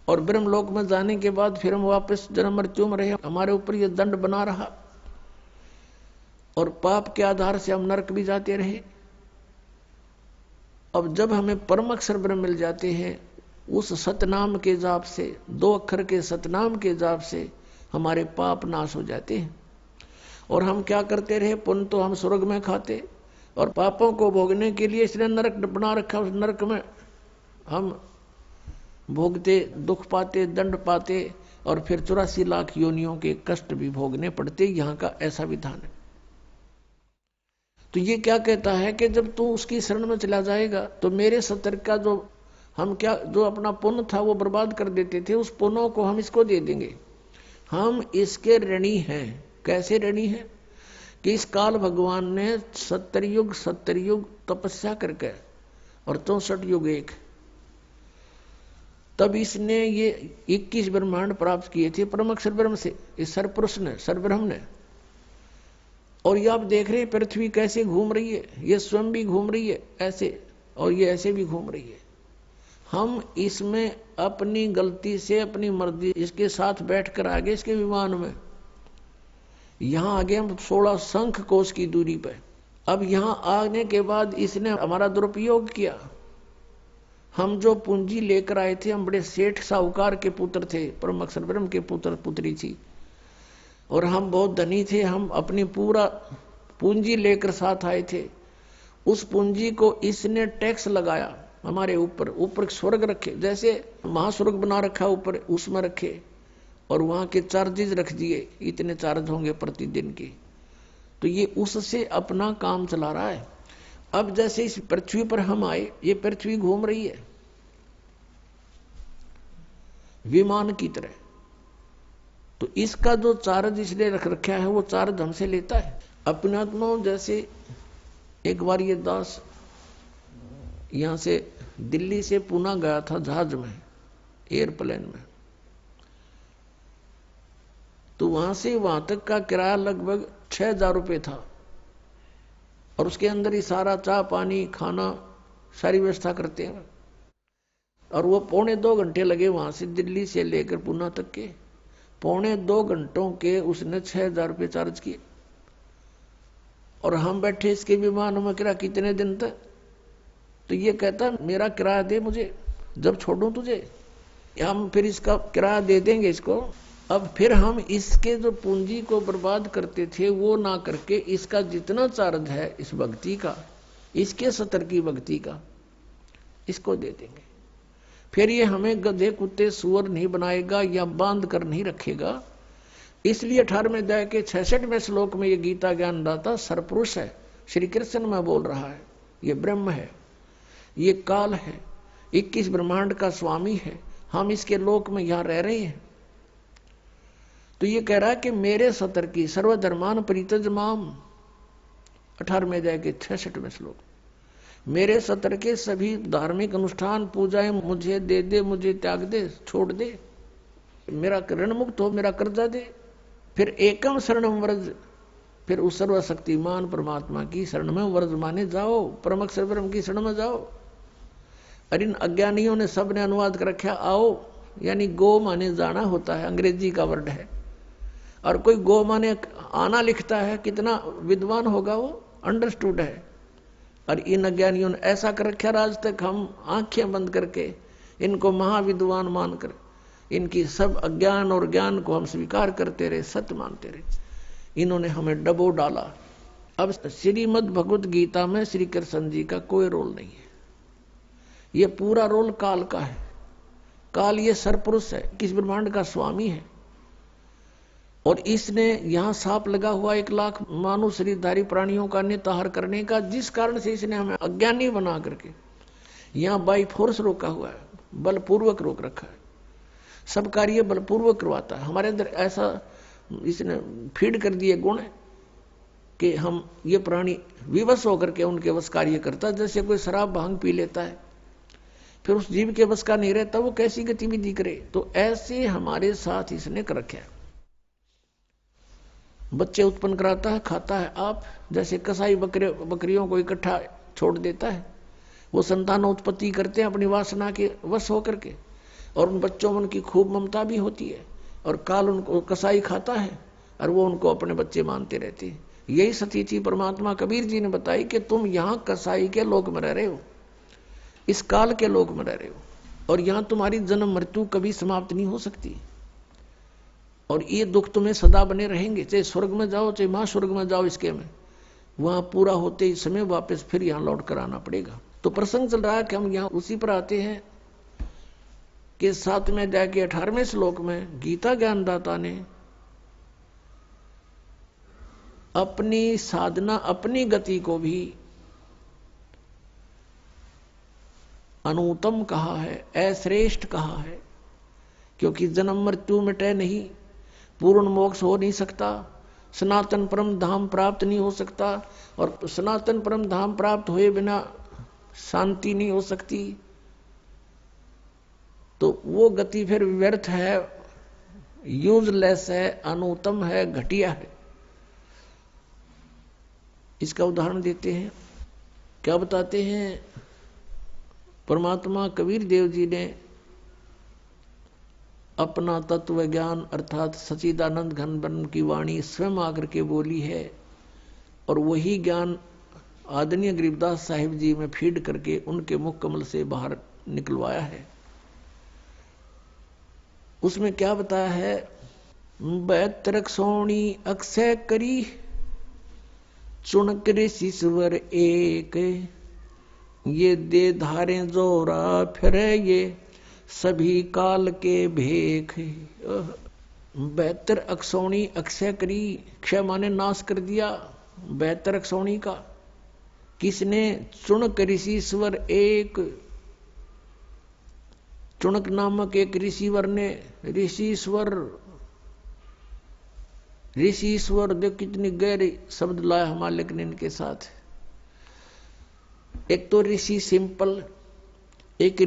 और ब्रह्मलोक में जाने के बाद फिर हम वापस जन्म मृत्यु में रहे, हमारे ऊपर ये दंड बना रहा, और पाप के आधार से हम नरक भी जाते रहे। अब जब हमें परम अक्षर ब्रह्म मिल जाते हैं, उस सतनाम के जाप से, 2 अक्षर के सतनाम के जाप से हमारे पाप नाश हो जाते हैं। और हम क्या करते रहे, पुण्य तो हम स्वर्ग में खाते, और पापों को भोगने के लिए इसने नरक बना रखा, उस नरक में हम भोगते, दुख पाते, दंड पाते, और फिर 84 लाख योनियों के कष्ट भी भोगने पड़ते। यहाँ का ऐसा विधान है। तो ये क्या कहता है कि जब तू उसकी शरण में चला जाएगा तो मेरे सतर का जो अपना पुण्य था वो बर्बाद कर देते थे, उस पुण्यों को हम इसको दे देंगे। हम इसके ऋणी हैं। कैसे ऋणी हैं कि इस काल भगवान ने 70 युग तपस्या करके और 64 युग एक, तब इसने ये 21 ब्रह्मांड प्राप्त किए थे परम अक्षर ब्रह्म से, इस सरपुरुष ने, सरब्रह्म ने। और ये आप देख रहे हैं पृथ्वी कैसे घूम रही है, ये स्वयं भी घूम रही है ऐसे, और ये ऐसे भी घूम रही है। हम इसमें अपनी गलती से, अपनी मर्जी, इसके साथ बैठकर आगे इसके विमान में, यहां आगे हम 16 शंख कोश की दूरी पे। अब यहां आने के बाद इसने हमारा दुरुपयोग किया। हम जो पूंजी लेकर आए थे, हम बड़े सेठ साहूकार के पुत्र थे, परम अक्षर ब्रह्म के पुत्र पुत्री थी, और हम बहुत धनी थे। हम अपनी पूरा पूंजी लेकर साथ आए थे। उस पूंजी को इसने टैक्स लगाया हमारे ऊपर, ऊपर स्वर्ग रखे, जैसे महास्वर्ग बना रखा ऊपर, उसमें रखे, और वहां के चार्जेस रख दिए, इतने चार्ज होंगे प्रतिदिन के। तो ये उससे अपना काम चला रहा है। अब जैसे इस पृथ्वी पर हम आए, ये पृथ्वी घूम रही है विमान की तरह, तो इसका जो चार्ज इसने रख रखा है वो चार्ज हमसे लेता है। अपने आत्माओं जैसे एक बार ये दास यहां से दिल्ली से पुणे गया था जहाज में, एयरप्लेन में, तो वहां से वहां तक का किराया लगभग 6000 रुपये था, और उसके अंदर ही सारा चाय पानी खाना सारी व्यवस्था करते हैं। और वो 2.25 घंटे लगे वहां से दिल्ली से लेकर पुणे तक के, 2.25 घंटों के उसने 6000 रुपये चार्ज किए। और हम बैठे इसके विमान में, किराया कितने दिन तक, तो ये कहता मेरा किराया दे मुझे, जब छोड़ूं तुझे, हम फिर इसका किराया दे देंगे इसको। अब फिर हम इसके जो पूंजी को बर्बाद करते थे वो ना करके इसका जितना चार्ज है इस भक्ति का, इसके सतर की भक्ति का, इसको दे देंगे। फिर ये हमें गधे कुत्ते सुअर नहीं बनाएगा या बांध कर नहीं रखेगा। इसलिए 18वें अध्याय के 66वें श्लोक में ये गीता ज्ञानदाता सरपुरुष है, श्री कृष्ण में बोल रहा है, ये ब्रह्म है, ये काल है, 21 ब्रह्मांड का स्वामी है, हम इसके लोक में यहां रह रहे हैं। तो ये कह रहा है कि मेरे सतर की सर्वधर्मान परित्यज माम, 18वें अध्याय के 66वें श्लोक, मेरे सतर के सभी धार्मिक अनुष्ठान पूजाएं मुझे दे दे, मुझे त्याग दे, छोड़ दे, मेरा ऋण मुक्त हो, मेरा कर्जा दे। फिर एकम शरणम व्रज, फिर उस सर्वशक्तिमान परमात्मा की शरण में व्रज माने जाओ, परम अक्षर ब्रह्म की शरण में जाओ। और इन अज्ञानियों ने सबने अनुवाद कर रखा आओ, यानी गो माने जाना होता है, अंग्रेजी का वर्ड है। और कोई गो माने आना लिखता है, कितना विद्वान होगा वो, अंडरस्टूड है। और इन अज्ञानियों ने ऐसा कर रखा, आज तक हम आंखें बंद करके इनको महाविद्वान मानकर इनकी सब अज्ञान और ज्ञान को हम स्वीकार करते रहे, सत्य मानते रहे। इन्होंने हमें डबो डाला। अब श्रीमद् भगवत गीता में श्री कृष्ण जी का कोई रोल नहीं है, ये पूरा रोल काल का है। काल ये सरपुरुष है, किस ब्रह्मांड का स्वामी है, और इसने यहां सांप लगा हुआ 1 लाख मानव शरीरधारी प्राणियों का निताहार करने का, जिस कारण से इसने हमें अज्ञानी बना करके यहां बाई फोर्स रोका हुआ है, बलपूर्वक रोक रखा है। सब कार्य बलपूर्वक करवाता है। हमारे अंदर ऐसा इसने फीड कर दिए गुण कि हम ये प्राणी विवश होकर के उनके वश कार्य करता है। जैसे कोई शराब भांग पी लेता है, फिर उस जीव के बस का नहीं रहता, वो कैसी गतिविधि करे। तो ऐसे हमारे साथ इसने कर रखा है। बच्चे उत्पन्न कराता है, खाता है आप, जैसे कसाई बकरियों को इकट्ठा छोड़ देता है, वो संतान उत्पत्ति करते हैं अपनी वासना के वश होकर के, और उन बच्चों में उनकी खूब ममता भी होती है, और काल उनको कसाई खाता है और वो उनको अपने बच्चे मानते रहते हैं। यही सतीथि परमात्मा कबीर जी ने बताई कि तुम यहाँ कसाई के लोक में रह रहे हो, इस काल के लोक में रह रहे हो, और यहां तुम्हारी जन्म मृत्यु कभी समाप्त नहीं हो सकती, और ये दुख तुम्हें सदा बने रहेंगे। चाहे स्वर्ग में जाओ चाहे महास्वर्ग में जाओ, इसके में वहां पूरा होते ही समय वापस फिर यहां लौट कर आना पड़ेगा। तो प्रसंग चल रहा है कि हम यहां उसी पर आते हैं कि 7वें अध्याय के 18वें श्लोक में गीता ज्ञानदाता ने अपनी साधना, अपनी गति को भी अनुत्तम कहा है, अश्रेष्ठ कहा है, क्योंकि जन्म मृत्यु मिटे नहीं, पूर्ण मोक्ष हो नहीं सकता, सनातन परम धाम प्राप्त नहीं हो सकता, और सनातन परम धाम प्राप्त हुए बिना शांति नहीं हो सकती। तो वो गति फिर व्यर्थ है, यूजलेस है, अनुत्तम है, घटिया है। इसका उदाहरण देते हैं। क्या बताते हैं? परमात्मा कबीर देव जी ने अपना तत्व ज्ञान अर्थात सच्चिदानंद घन ब्रह्म की वाणी स्वयं आकर के बोली है, और वही ज्ञान आदरणीय गरीबदास साहिब जी में फीड करके उनके मुख कमल से बाहर निकलवाया है। उसमें क्या बताया है? 72 सोणी अक्षय करी, चुनक ऋषि स्वर एक, ये दे धारे जोरा फिरे, ये सभी काल के भेख। 72 अक्षौणी अक्षय करी, क्षय माने नाश कर दिया 72 अक्षौणी का। किसने? चुनक ऋषि स्वर एक, चुनक नामक एक ऋषिवर ने, ऋषिश्वर देख कितनी गहरी शब्द लाया हमारे लेकिन इनके साथ। एक तो ऋषि सिंपल, एक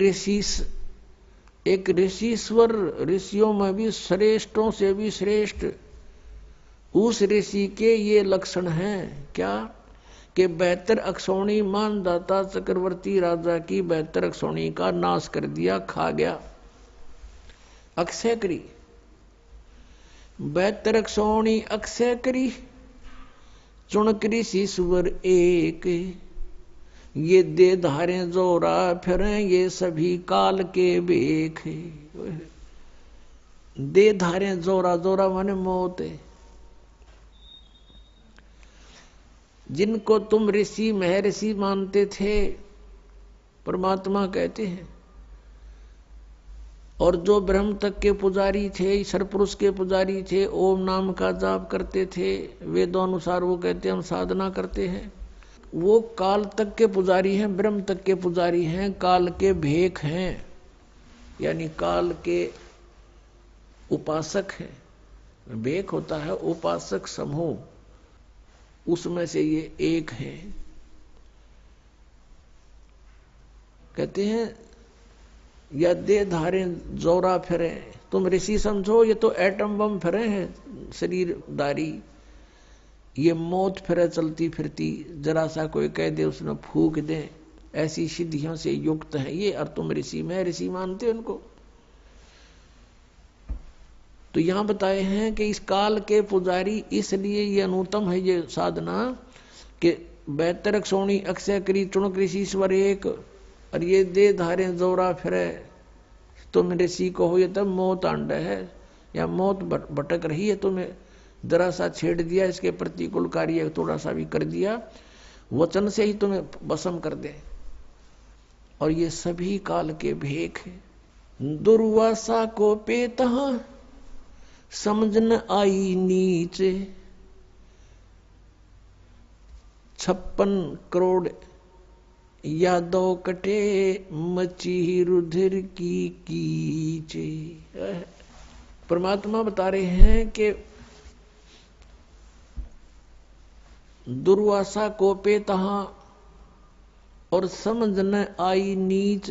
ऋषिश्वर, ऋषियों में भी श्रेष्ठों से भी श्रेष्ठ। उस ऋषि के ये लक्षण हैं क्या? कि 72 अक्षौणी मानदाता चक्रवर्ती राजा की 72 अक्षौणी का नाश कर दिया, खा गया, अक्षय करी। 72 अक्षौणी अक्षय करी, चुनक ऋषि स्वर एक, ये दे धारे जोरा फिरे, ये सभी काल के बेख। दे धारे जोरा, जोरा माने मौत। जिनको तुम ऋषि महर्षि मानते थे, परमात्मा कहते हैं, और जो ब्रह्म तक के पुजारी थे, सरपुरुष के पुजारी थे, ओम नाम का जाप करते थे, वेदों अनुसार वो कहते हैं हम साधना करते हैं, वो काल तक के पुजारी हैं, ब्रह्म तक के पुजारी हैं, काल के भेख हैं, यानी काल के उपासक हैं। भेख होता है उपासक समूह, उसमें से ये एक है। कहते हैं या दे धारे जोरा फिरे, तुम ऋषि समझो, ये तो एटम बम फिरे हैं शरीरदारी, ये मौत फिरे चलती फिरती, जरा सा कोई कह दे उसने फूक दे, ऐसी सिद्धियों से युक्त है ये, और तुम ऋषि में ऋषि मानते हो उनको। तो यहां बताए हैं कि इस काल के पुजारी, इसलिए ये अनुत्तम है ये साधना कि बेहतर सोनी अक्षय करी चुण कृषि ईश्वर एक, और ये दे धारे जोरा फिरे तो मेरे सी को हो, ये तब मौत आंड है या मौत भटक रही है, तुम्हें जरा सा छेड़ दिया, इसके प्रतिकूल कार्य थोड़ा सा भी कर दिया, वचन से ही तुम्हें भस्म कर दे। और ये सभी काल के भेख है। दुर्वासा को पेता समझ न आई नीचे, 56 करोड़ यादव कटे मची रुधिर की कीचे। परमात्मा बता रहे हैं कि दुर्वासा को पे तहा और समझ न आई नीच।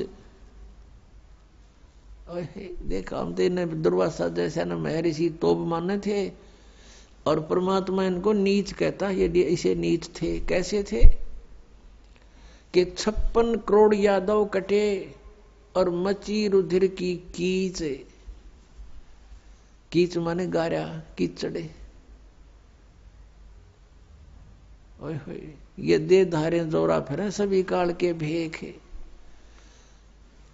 देखा हम तो दुर्वासा जैसा न महर्षि तोब माने थे, और परमात्मा इनको नीच कहता, ये इसे नीच थे। कैसे थे कि 56 करोड़ यादव कटे और मची रुधिर की कीच। कीच माने गारा, कीचड़े। ये दे धारे जोरा फिरे सभी काल के भेख है।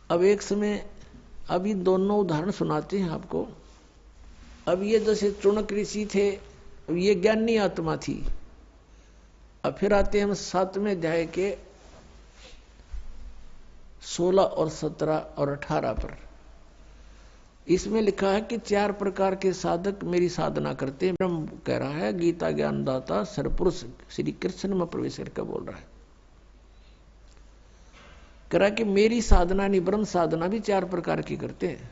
अब एक समय अभी दोनों उदाहरण सुनाते हैं आपको। अब ये जैसे चुनक ऋषि थे, अब ये ज्ञानी आत्मा थी। अब फिर आते हैं हम 7वें अध्याय के 16 और 17 और 18 पर। इसमें लिखा है कि 4 प्रकार के साधक मेरी साधना करते हैं। ब्रह्म कह रहा है, गीता ज्ञानदाता सरपुरुष श्री कृष्ण में प्रवेश करके बोल रहा है। कह रहा है कि मेरी साधना नहीं, ब्रह्म साधना भी 4 प्रकार की करते हैं।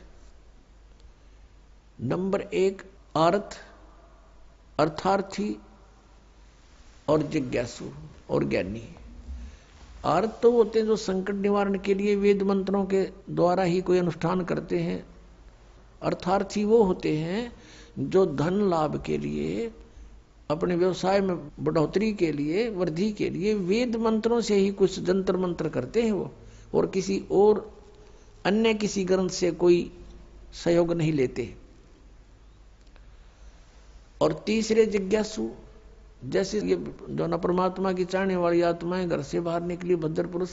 नंबर 1 आर्थ, अर्थार्थी और जिज्ञासु और ज्ञानी। आर्थ तो होते हैं जो संकट निवारण के लिए वेद मंत्रों के द्वारा ही कोई अनुष्ठान करते हैं। अर्थार्थी वो होते हैं जो धन लाभ के लिए, अपने व्यवसाय में बढ़ोतरी के लिए, वृद्धि के लिए वेद मंत्रों से ही कुछ जंतर मंत्र करते हैं वो, और किसी और अन्य किसी ग्रंथ से कोई सहयोग नहीं लेते। और तीसरे जिज्ञासु, जैसे ये जो न परमात्मा की चाहने वाली आत्माएं घर से बाहर निकली भद्र पुरुष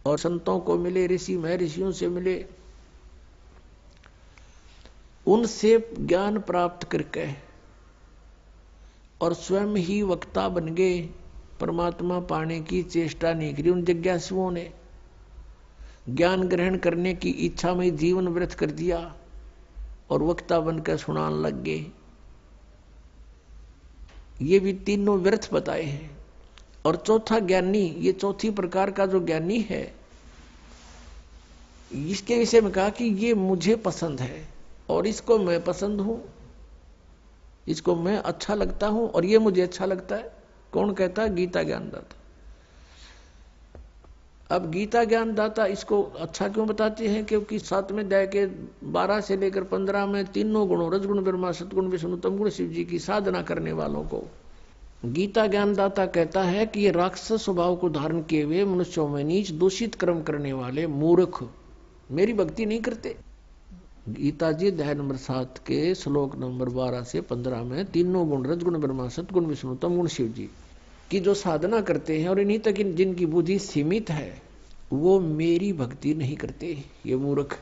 और संतों को मिले, ऋषि महर्षियों से मिले, उनसे ज्ञान प्राप्त करके और स्वयं ही वक्ता बन गए, परमात्मा पाने की चेष्टा नहीं करी। उन जिज्ञासुओं ने ज्ञान ग्रहण करने की इच्छा में जीवन व्यर्थ कर दिया और वक्ता बनकर सुनाने लग गए। ये भी तीनों व्यर्थ बताए हैं। और चौथा ज्ञानी, ये चौथी प्रकार का जो ज्ञानी है, इसके विषय में कहा कि ये मुझे पसंद है और इसको मैं पसंद हूं, इसको मैं अच्छा लगता हूं और ये मुझे अच्छा लगता है। कौन कहता है? गीता ज्ञानदाता। अब गीता ज्ञानदाता इसको अच्छा क्यों बताते हैं? क्योंकि 7वें अध्याय के 12 से लेकर 15 में तीनों गुणों, रजगुण ब्रह्मा, सतगुण विष्णु, तमगुण शिव जी की साधना करने वालों को गीता ज्ञानदाता कहता है कि ये राक्षस स्वभाव को धारण किए हुए मनुष्यों में नीच दूषित कर्म करने वाले मूर्ख मेरी भक्ति नहीं करते। गीता जी अध्याय नंबर 7 के श्लोक नंबर 12 से 15 में तीनों गुण, रजगुण ब्रह्मा, सतगुण विष्णु, तमगुण शिव जी की जो साधना करते हैं और इन्हीं तक जिनकी बुद्धि सीमित है, वो मेरी भक्ति नहीं करते। ये मूर्ख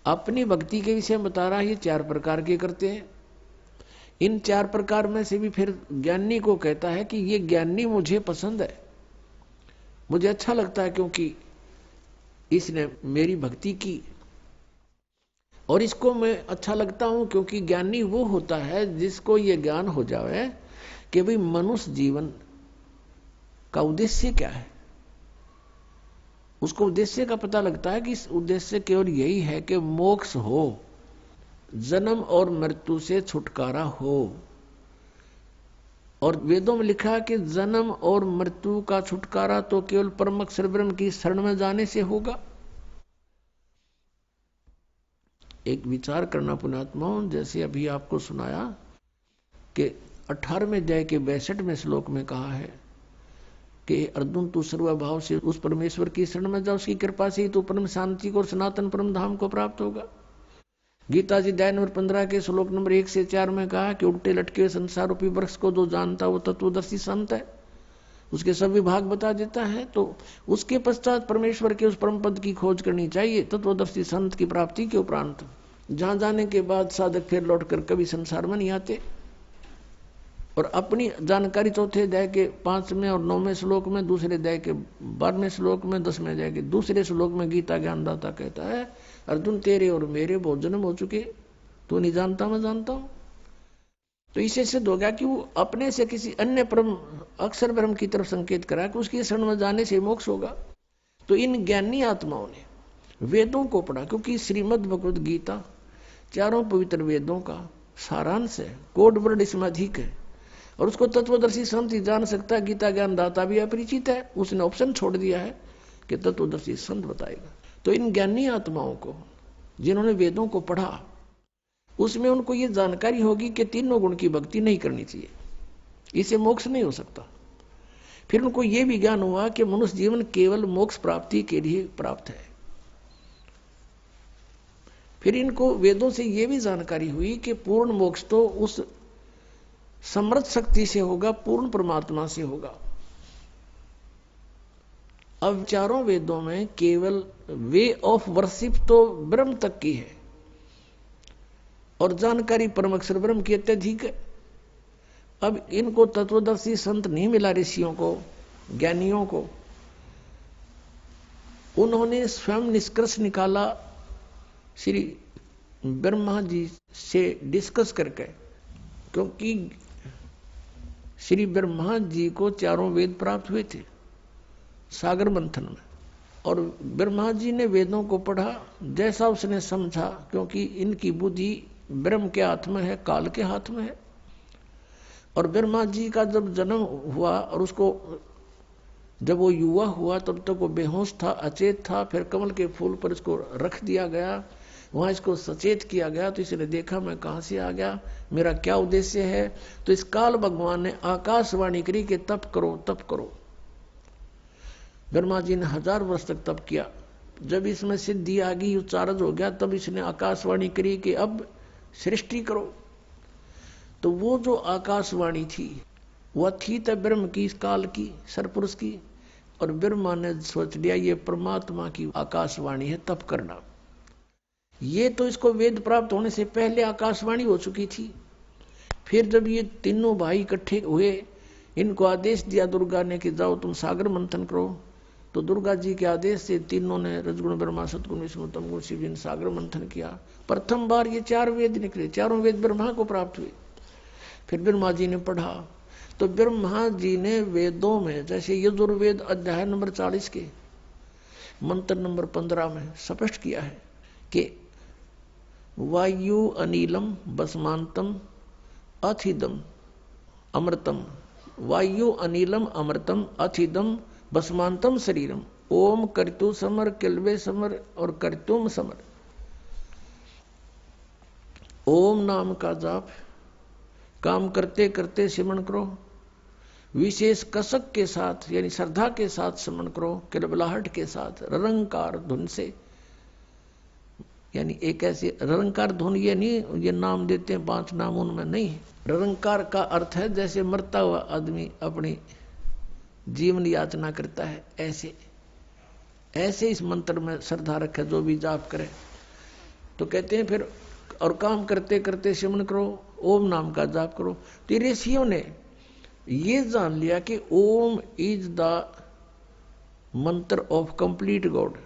अपनी भक्ति के विषय बता रहा है। ये 4 प्रकार के करते हैं। इन 4 प्रकार में से भी फिर ज्ञानी को कहता है कि ये ज्ञानी मुझे पसंद है, मुझे अच्छा लगता है, क्योंकि इसने मेरी भक्ति की, और इसको मैं अच्छा लगता हूं क्योंकि ज्ञानी वो होता है जिसको ये ज्ञान हो जाए कि भाई मनुष्य जीवन का उद्देश्य क्या है। उसको उद्देश्य का पता लगता है कि इस उद्देश्य केवल यही है कि मोक्ष हो, जन्म और मृत्यु से छुटकारा हो। और वेदों में लिखा है कि जन्म और मृत्यु का छुटकारा तो केवल परम अक्षर ब्रह्म की शरण में जाने से होगा। एक विचार करना पुण्यात्माओं, जैसे अभी आपको सुनाया कि 18वें अध्याय के 62वें श्लोक में कहा है कि अर्जुन तू सर्वभाव से उस परमेश्वर की शरण में जा, उसकी कृपा से ही तू परम शांति को और सनातन परम धाम को प्राप्त होगा। गीता जी अध्याय नंबर 15 के श्लोक नंबर 1 से 4 में कहा कि उल्टे लटके हुए संसार रूपी वृक्ष को जो जानता वो तत्वदर्शी संत है, उसके सभी भाग बता देता है। तो उसके पश्चात परमेश्वर के उस परम पद की खोज करनी चाहिए तत्वदर्शी संत की प्राप्ति के उपरांत। जहां जाने के बाद साधक फिर लौटकर कभी संसार में नहीं आते और अपनी जानकारी चौथे अध्याय के 5वें और 9वें श्लोक में, दूसरे अध्याय के 12वें श्लोक में, 10वें अध्याय के दूसरे श्लोक में गीता ज्ञानदाता कहता है, अर्जुन तेरे और मेरे बहुत जन्म हो चुके, तू नहीं जानता मैं जानता हूं। तो इसे सिद्ध हो गया कि वो अपने से किसी अन्य परम अक्षर ब्रह्म की तरफ संकेत करा कि उसकी शरण में जाने से मोक्ष होगा। तो इन ज्ञानी आत्माओं ने वेदों को पढ़ा, क्योंकि श्रीमद् भगवद गीता चारों पवित्र वेदों का सारांश है, कोड वर्ड इसमें अधिक है और उसको तत्वदर्शी संत ही जान सकता है। गीता ज्ञानदाता भी अपरिचित है, उसने ऑप्शन छोड़ दिया है कि तत्वदर्शी संत बताएगा। तो इन ज्ञानी आत्माओं को जिन्होंने वेदों को पढ़ा, उसमें उनको ये जानकारी होगी कि तीनों गुण की भक्ति नहीं करनी चाहिए, इसे मोक्ष नहीं हो सकता। फिर उनको ये भी ज्ञान हुआ कि मनुष्य जीवन केवल मोक्ष प्राप्ति के लिए प्राप्त है। फिर इनको वेदों से ये भी जानकारी हुई कि पूर्ण मोक्ष तो उस समर्थ शक्ति से होगा, पूर्ण परमात्मा से होगा। अब चारों वेदों में केवल वे ऑफ वर्शिप तो ब्रह्म तक की है और जानकारी परम अक्षर ब्रह्म की अत्यधिक है। अब इनको तत्वदर्शी संत नहीं मिला, ऋषियों को, ज्ञानियों को। उन्होंने स्वयं निष्कर्ष निकाला श्री ब्रह्मा जी से डिस्कस करके, क्योंकि श्री ब्रह्मा जी को चारों वेद प्राप्त हुए थे सागर मंथन में, और ब्रह्मा जी ने वेदों को पढ़ा जैसा उसने समझा, क्योंकि इनकी बुद्धि ब्रह्म के हाथ में है, काल के हाथ में है। और ब्रह्मा जी का जब जन्म हुआ और उसको जब वो युवा हुआ तब तक वो बेहोश था, अचेत था। फिर कमल के फूल पर इसको रख दिया गया, वहां इसको सचेत किया गया। तो इसने देखा मैं कहां से आ गया, मेरा क्या उद्देश्य है। तो इस काल भगवान ने आकाशवाणी करी कि तप करो तप करो। ब्रह्मा जी ने 1000 वर्ष तक तप किया। जब इसमें सिद्धि आ गई, उच्चारज हो गया, तब इसने आकाशवाणी करी कि अब सृष्टि करो। तो वो जो आकाशवाणी थी वह थी तो ब्रह्म की, इस काल की, सरपुरुष की। और ब्रह्मा ने सोच लिया ये परमात्मा की आकाशवाणी है, तप करना। ये तो इसको वेद प्राप्त होने से पहले आकाशवाणी हो चुकी थी। फिर जब ये तीनों भाई इकट्ठे हुए, इनको आदेश दिया दुर्गा ने कि जाओ तुम सागर मंथन करो। तो दुर्गा जी के आदेश से तीनों ने, रजगुण ब्रह्मा, सतगुण विष्णु, तमगुण शिव जी ने सागर मंथन किया। प्रथम बार ये 4 वेद निकले, चारों वेद ब्रह्मा को प्राप्त हुए। फिर ब्रह्मा जी ने पढ़ा, तो ब्रह्मा जी ने वेदों में, जैसे यजुर्वेद अध्याय नंबर 40 के मंत्र नंबर 15 में स्पष्ट किया है कि वायु अनिलम बसमांतम अथिदम अमृतम, वायु अनिलम अमृतम अथिदम बसमांतम शरीरम, ओम कर्तु समर किल्वे समर और कर्तुम समर। ओम नाम का जाप काम करते करते सिमरण करो, विशेष कसक के साथ यानी श्रद्धा के साथ सिमरण करो, किलबलाहट के साथ, ररंकार धुन से। यानी एक ऐसे ररंकार धुन, ये नहीं ये नाम देते हैं 5 नाम, उनमें नहीं। ररंकार का अर्थ है जैसे मरता हुआ आदमी अपनी जीवन याचना करता है, ऐसे ऐसे इस मंत्र में श्रद्धा रखे जो भी जाप करे। तो कहते हैं फिर और काम करते करते सिमरण करो, ओम नाम का जाप करो। तो ऋषियों ने ये जान लिया कि ओम इज द मंत्र ऑफ कंप्लीट गॉड,